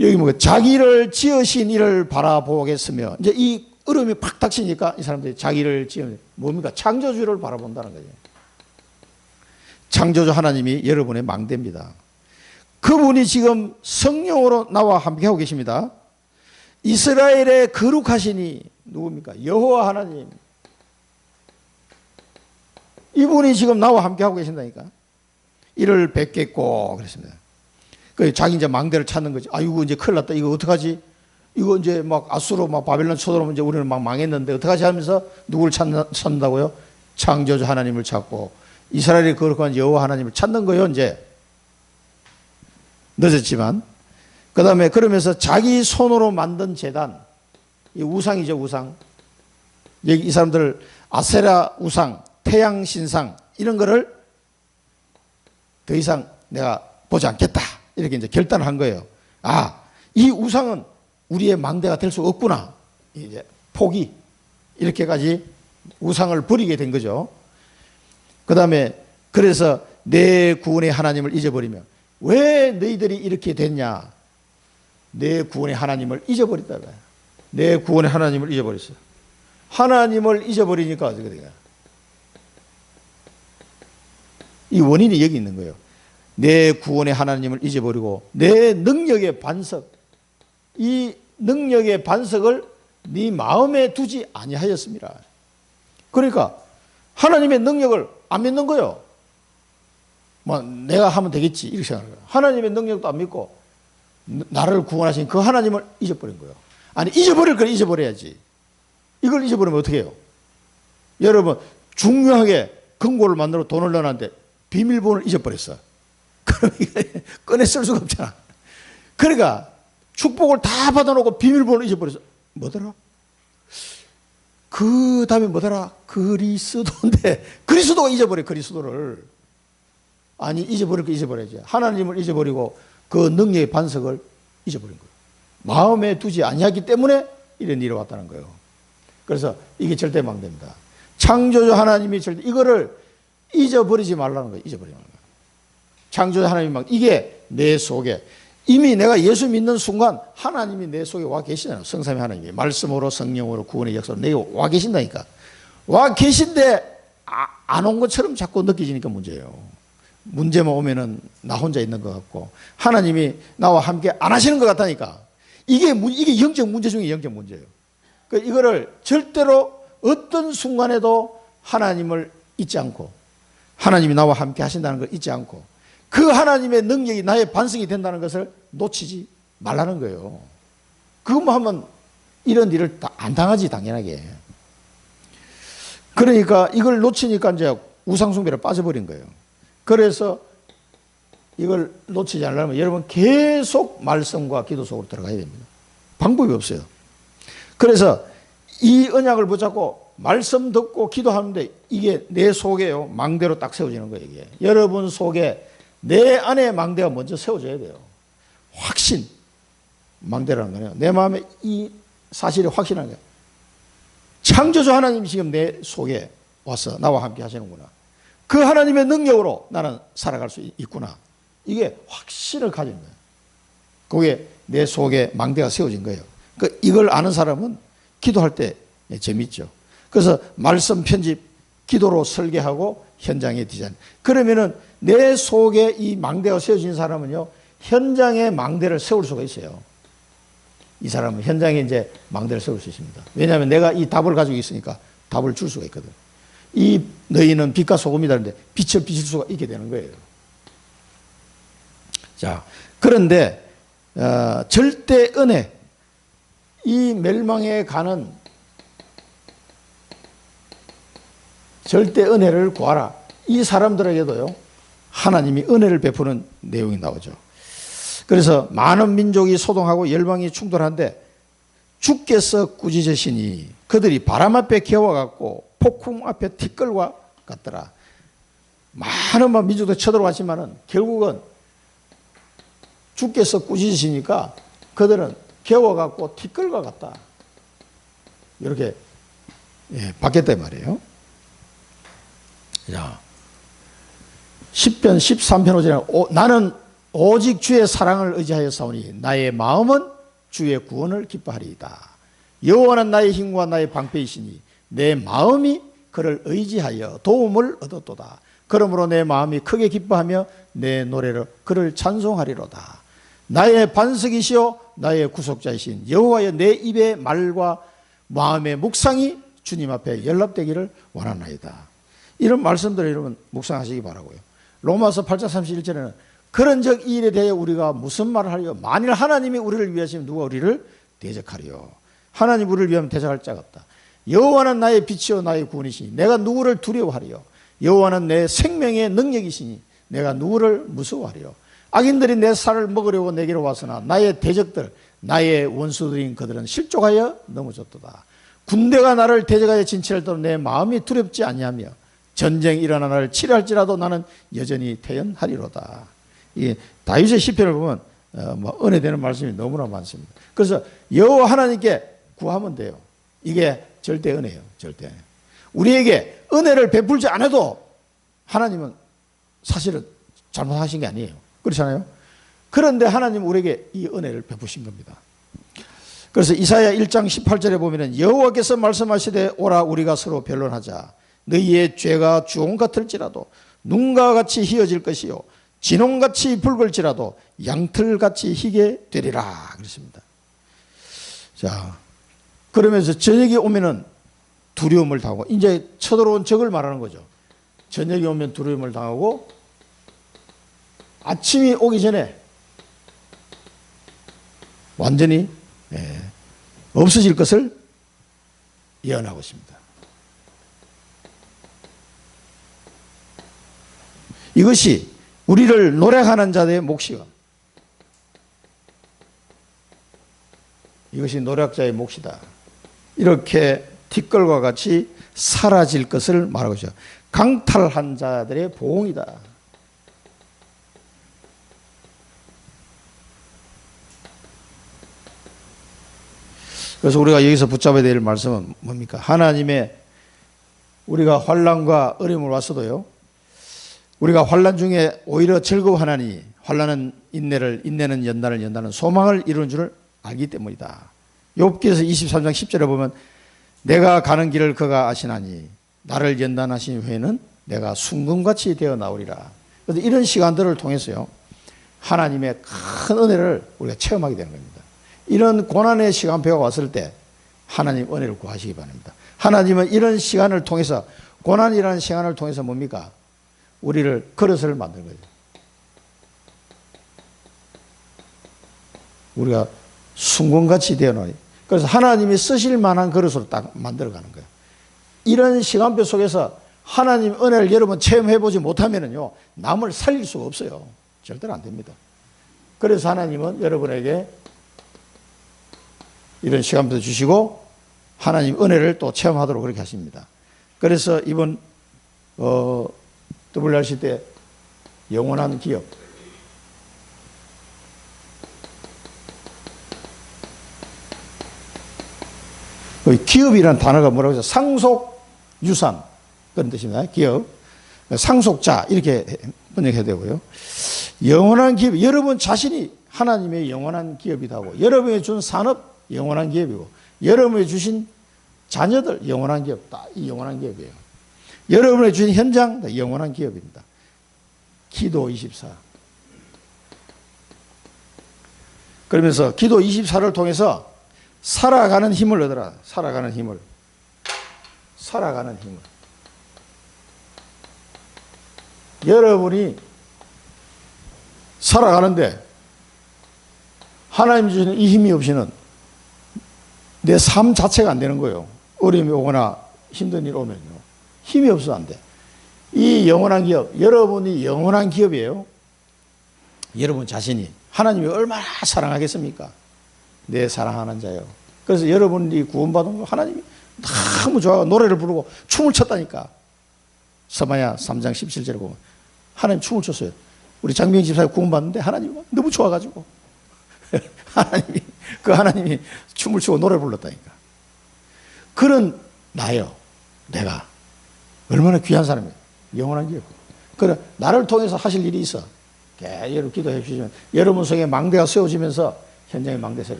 A: 여기 자기를 지으신 이를 바라보겠으며, 이제 이 으름이 팍 닥치니까 이 사람들이 자기를 지으면 뭡니까? 창조주를 바라본다는 거죠. 창조주 하나님이 여러분의 망대입니다. 그분이 지금 성령으로 나와 함께하고 계십니다. 이스라엘의 거룩하시니 누굽니까? 여호와 하나님. 이분이 지금 나와 함께하고 계신다니까. 이를 뵙겠고 그랬습니다. 자기 이제 망대를 찾는 거지. 아이고, 이제 큰일 났다. 이거 어떡하지? 이거 이제 막 아수로 막 바벨론 쳐들어오면 이제 우리는 막 망했는데 어떡하지 하면서 누구를 찾는다고요? 창조주 하나님을 찾고 이스라엘이 거룩한 여호와 하나님을 찾는 거예요. 이제 늦었지만. 그 다음에 그러면서 자기 손으로 만든 제단, 이 우상이죠, 우상. 이 사람들 아세라 우상, 태양 신상 이런 거를 더 이상 내가 보지 않겠다, 이렇게 이제 결단을 한 거예요. 아, 이 우상은 우리의 망대가 될 수 없구나. 이제 포기, 이렇게까지 우상을 버리게 된 거죠. 그 다음에 그래서 내 구원의 하나님을 잊어버리면, 왜 너희들이 이렇게 됐냐? 내 구원의 하나님을 잊어버렸다. 내 구원의 하나님을 잊어버렸어요. 하나님을 잊어버리니까 어떻게 돼요? 이 원인이 여기 있는 거예요. 내 구원의 하나님을 잊어버리고 내 능력의 반석, 이 능력의 반석을 네 마음에 두지 아니하였습니다. 그러니까 하나님의 능력을 안 믿는 거예요. 뭐 내가 하면 되겠지, 이렇게 생각해요. 하나님의 능력도 안 믿고 나를 구원하신 그 하나님을 잊어버린 거예요. 아니, 잊어버릴 걸 잊어버려야지. 이걸 잊어버리면 어떻게 해요? 여러분, 중요하게 금고를 만들어 돈을 넣어놨는데 비밀번호를 잊어버렸어. 그럼 이거 꺼내 쓸 수가 없잖아. 그러니까 축복을 다 받아놓고 비밀번호를 잊어버렸어. 뭐더라? 그 다음에 뭐더라? 그리스도인데, 그리스도가 잊어버려, 그리스도를. 아니, 잊어버릴 거 잊어버려야지. 하나님을 잊어버리고 그 능력의 반석을 잊어버린 거예요. 마음에 두지 아니하기 때문에 이런 일이 왔다는 거예요. 그래서 이게 절대 망대입니다. 창조주 하나님이 절대 이거를 잊어버리지 말라는 거예요. 잊어버리지 말라는 거예요. 창조주 하나님이 막, 이게 내 속에, 이미 내가 예수 믿는 순간 하나님이 내 속에 와 계시잖아요. 성삼위 하나님이 말씀으로 성령으로 구원의 역사로 내게 와 계신다니까. 와 계신데 안 온 것처럼 자꾸 느껴지니까 문제예요. 문제만 오면은 나 혼자 있는 것 같고 하나님이 나와 함께 안 하시는 것 같다니까. 이게 영적 문제 중에 영적 문제예요. 그러니까 이거를 절대로 어떤 순간에도 하나님을 잊지 않고, 하나님이 나와 함께 하신다는 걸 잊지 않고, 그 하나님의 능력이 나의 반성이 된다는 것을 놓치지 말라는 거예요. 그것만 하면 이런 일을 안 당하지, 당연하게. 그러니까 이걸 놓치니까 이제 우상숭배로 빠져버린 거예요. 그래서 이걸 놓치지 않으려면 여러분 계속 말씀과 기도 속으로 들어가야 됩니다. 방법이 없어요. 그래서 이 언약을 붙잡고 말씀 듣고 기도하는데 이게 내 속에요, 망대로 딱 세워지는 거예요. 이게 여러분 속에 내 안에 망대가 먼저 세워져야 돼요. 확신, 망대라는 거예요. 내 마음에 이 사실이 확신하는 거예요. 창조주 하나님이 지금 내 속에 와서 나와 함께 하시는구나. 그 하나님의 능력으로 나는 살아갈 수 있구나. 이게 확신을 가진 거예요. 그게 내 속에 망대가 세워진 거예요. 그 이걸 아는 사람은 기도할 때 재밌죠. 그래서 말씀 편집, 기도로 설계하고 현장에 디자인. 그러면은 내 속에 이 망대가 세워진 사람은요, 현장에 망대를 세울 수가 있어요. 이 사람은 현장에 이제 망대를 세울 수 있습니다. 왜냐하면 내가 이 답을 가지고 있으니까 답을 줄 수가 있거든. 이 너희는 빛과 소금이다는데 빛을 비칠 수가 있게 되는 거예요. 자, 그런데 절대 은혜, 이 멸망에 가는 절대 은혜를 구하라. 이 사람들에게도요, 하나님이 은혜를 베푸는 내용이 나오죠. 그래서 많은 민족이 소동하고 열방이 충돌한데 주께서 꾸짖으시니 그들이 바람 앞에 겨워갖고 폭풍 앞에 티끌과 같더라. 많은 민족들이 쳐들어왔지만은 결국은 주께서 꾸짖으시니까 그들은 겨워갖고 티끌과 같다. 이렇게 바뀌었단 말이에요. 자, 10편 13편 5절에 나는 오직 주의 사랑을 의지하여 싸우니 나의 마음은 주의 구원을 기뻐하리이다. 여호와는 나의 힘과 나의 방패이시니 내 마음이 그를 의지하여 도움을 얻었도다. 그러므로 내 마음이 크게 기뻐하며 내 노래로 그를 찬송하리로다. 나의 반석이시오 나의 구속자이신 여호와여, 내 입의 말과 마음의 묵상이 주님 앞에 연락되기를 원하나이다. 이런 말씀들을 여러분 묵상하시기 바라고요. 로마서 8장 31절에는 그런즉 이 일에 대해 우리가 무슨 말을 하리요? 만일 하나님이 우리를 위하시면 누가 우리를 대적하리요? 하나님 우리를 위하면 대적할 자가 없다. 여호와는 나의 빛이요 나의 구원이시니 내가 누구를 두려워하리요? 여호와는 내 생명의 능력이시니 내가 누구를 무서워하리요. 악인들이 내 살을 먹으려고 내게로 왔으나 나의 대적들 나의 원수들인 그들은 실족하여 넘어졌도다. 군대가 나를 대적하여 진치할때도 내 마음이 두렵지 아니하며 전쟁이 일어나 나를 치료할지라도 나는 여전히 태연하리로다. 이 다윗의 시편을 보면 은혜되는 말씀이 너무나 많습니다. 그래서 여호와 하나님께 구하면 돼요. 이게 절대 은혜예요. 절대. 우리에게 은혜를 베풀지 않아도 하나님은 사실은 잘못하신 게 아니에요. 그렇잖아요. 그런데 하나님 우리에게 이 은혜를 베푸신 겁니다. 그래서 이사야 1장 18절에 보면 여호와께서 말씀하시되 오라 우리가 서로 변론하자. 너희의 죄가 주홍 같을지라도 눈과 같이 희어질 것이요 진홍같이 붉을지라도 양털같이 희게 되리라 그랬습니다. 자, 그러면서 저녁이 오면은 두려움을 당하고, 이제 쳐들어온 적을 말하는 거죠. 저녁이 오면 두려움을 당하고 아침이 오기 전에 완전히 없어질 것을 예언하고 있습니다. 이것이 우리를 노력하는 자들의 몫이요. 이것이 노력자의 몫이다. 이렇게 티끌과 같이 사라질 것을 말하고 있어요. 강탈한 자들의 보응이다. 그래서 우리가 여기서 붙잡아야 될 말씀은 뭡니까? 하나님의 우리가 환난과 어려움을 왔어도요, 우리가 환난 중에 오히려 즐거워하나니 환난은 인내를, 인내는 연단을, 연단은 소망을 이루는 줄을 알기 때문이다. 욥기에서 23장 10절에 보면 내가 가는 길을 그가 아시나니 나를 연단하신 후에는 내가 순금같이 되어 나오리라. 그래서 이런 시간들을 통해서요, 하나님의 큰 은혜를 우리가 체험하게 되는 겁니다. 이런 고난의 시간표가 왔을 때 하나님 은혜를 구하시기 바랍니다. 하나님은 이런 시간을 통해서, 고난이라는 시간을 통해서 뭡니까? 우리를 그릇을 만드는 거죠. 우리가 순금같이 되어나니, 그래서 하나님이 쓰실 만한 그릇으로 딱 만들어가는 거예요. 이런 시간표 속에서 하나님 은혜를 여러분 체험해보지 못하면요, 남을 살릴 수가 없어요. 절대로 안 됩니다. 그래서 하나님은 여러분에게 이런 시간표 주시고 하나님 은혜를 또 체험하도록 그렇게 하십니다. 그래서 이번 WRC 때 영원한 기업, 기업이라는 단어가 뭐라고 해서 상속유산 그런 뜻입니다. 기업, 상속자 이렇게 번역해야 되고요. 영원한 기업, 여러분 자신이 하나님의 영원한 기업이라고. 여러분이 준 산업 영원한 기업이고, 여러분이 주신 자녀들 영원한 기업, 다 이 영원한 기업이에요. 여러분이 주신 현장 다 영원한 기업입니다. 기도 24. 그러면서 기도 24를 통해서 살아가는 힘을 얻어라. 살아가는 힘을. 살아가는 힘을. 여러분이 살아가는데 하나님 주시는 이 힘이 없이는 내 삶 자체가 안 되는 거예요. 어려움이 오거나 힘든 일 오면요. 힘이 없어서 안 돼. 이 영원한 기업, 여러분이 영원한 기업이에요. 여러분 자신이 하나님이 얼마나 사랑하겠습니까? 내 사랑하는 자요. 그래서 여러분이 구원받은 거 하나님이 너무 좋아하고 노래를 부르고 춤을 췄다니까. 서마야 3장 17절에 보면 하나님 춤을 췄어요. 우리 장병 집사가 구원받는데 하나님이 너무 좋아가지고 하나님이 춤을 추고 노래를 불렀다니까. 그런 나요. 내가 얼마나 귀한 사람이에요. 영원한 기업. 그래 나를 통해서 하실 일이 있어. 여러분 기도해 주시면 여러분 속에 망대가 세워지면서 현장에 망대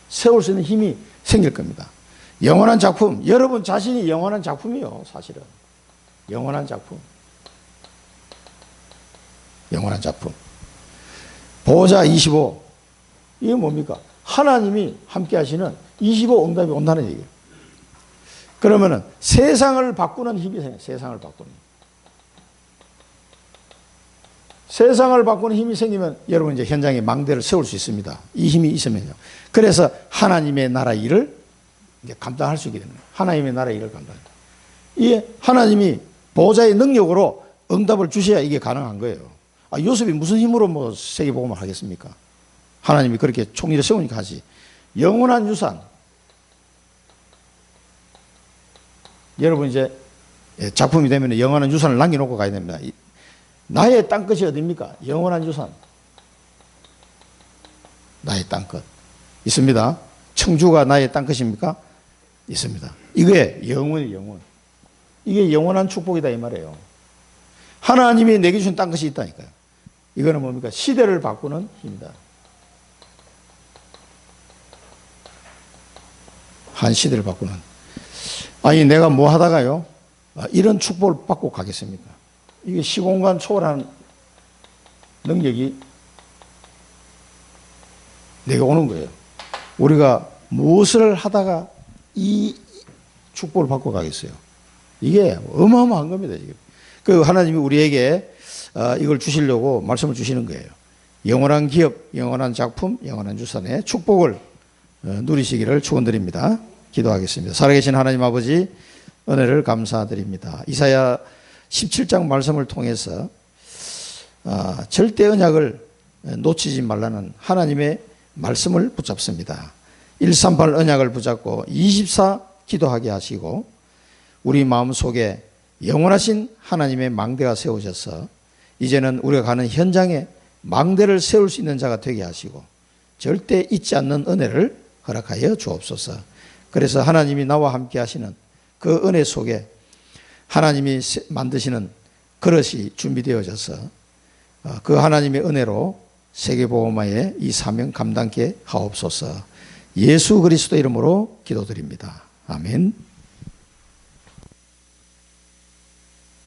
A: 세울 수 있는 힘이 생길 겁니다. 영원한 작품, 여러분 자신이 영원한 작품이요. 사실은 영원한 작품. 영원한 작품. 보호자 25. 이게 뭡니까? 하나님이 함께 하시는 25 응답이 온다는 얘기예요. 그러면은 세상을 바꾸는 힘이 생겨요. 세상을 바꾸는 힘. 세상을 바꾸는 힘이 생기면 여러분 이제 현장에 망대를 세울 수 있습니다. 이 힘이 있으면요. 그래서 하나님의 나라 일을 이제 감당할 수 있게 되는 거예요. 하나님의 나라 일을 감당해요. 이 하나님이 보호자의 능력으로 응답을 주셔야 이게 가능한 거예요. 요셉이 무슨 힘으로 뭐 세계복음을 하겠습니까? 하나님이 그렇게 총리를 세우니까 하지. 영원한 유산. 여러분 이제 작품이 되면 영원한 유산을 남겨놓고 가야 됩니다. 나의 땅끝이 어디입니까? 영원한 유산. 나의 땅끝. 있습니다. 청주가 나의 땅끝입니까? 있습니다. 이게 영원이 영원. 이게 영원한 축복이다 이 말이에요. 하나님이 내게 주신 땅끝이 있다니까요. 이거는 뭡니까? 시대를 바꾸는 힘이다. 한 시대를 바꾸는. 아니 내가 뭐 하다가요 이런 축복을 받고 가겠습니까? 이게 시공간 초월한 능력이 내게 오는 거예요. 우리가 무엇을 하다가 이 축복을 받고 가겠어요? 이게 어마어마한 겁니다. 지금. 그 하나님이 우리에게 이걸 주시려고 말씀을 주시는 거예요. 영원한 기업, 영원한 작품, 영원한 유산의 축복을 누리시기를 축원드립니다. 기도하겠습니다. 살아계신 하나님 아버지 은혜를 감사드립니다. 이사야 17장 말씀을 통해서 절대 언약을 놓치지 말라는 하나님의 말씀을 붙잡습니다. 138 언약을 붙잡고 24 기도하게 하시고 우리 마음속에 영원하신 하나님의 망대가 세우셔서 이제는 우리가 가는 현장에 망대를 세울 수 있는 자가 되게 하시고 절대 잊지 않는 은혜를 허락하여 주옵소서. 그래서 하나님이 나와 함께 하시는 그 은혜 속에 하나님이 만드시는 그릇이 준비되어져서 그 하나님의 은혜로 세계복음화의 이 사명 감당케 하옵소서. 예수 그리스도 이름으로 기도드립니다. 아멘.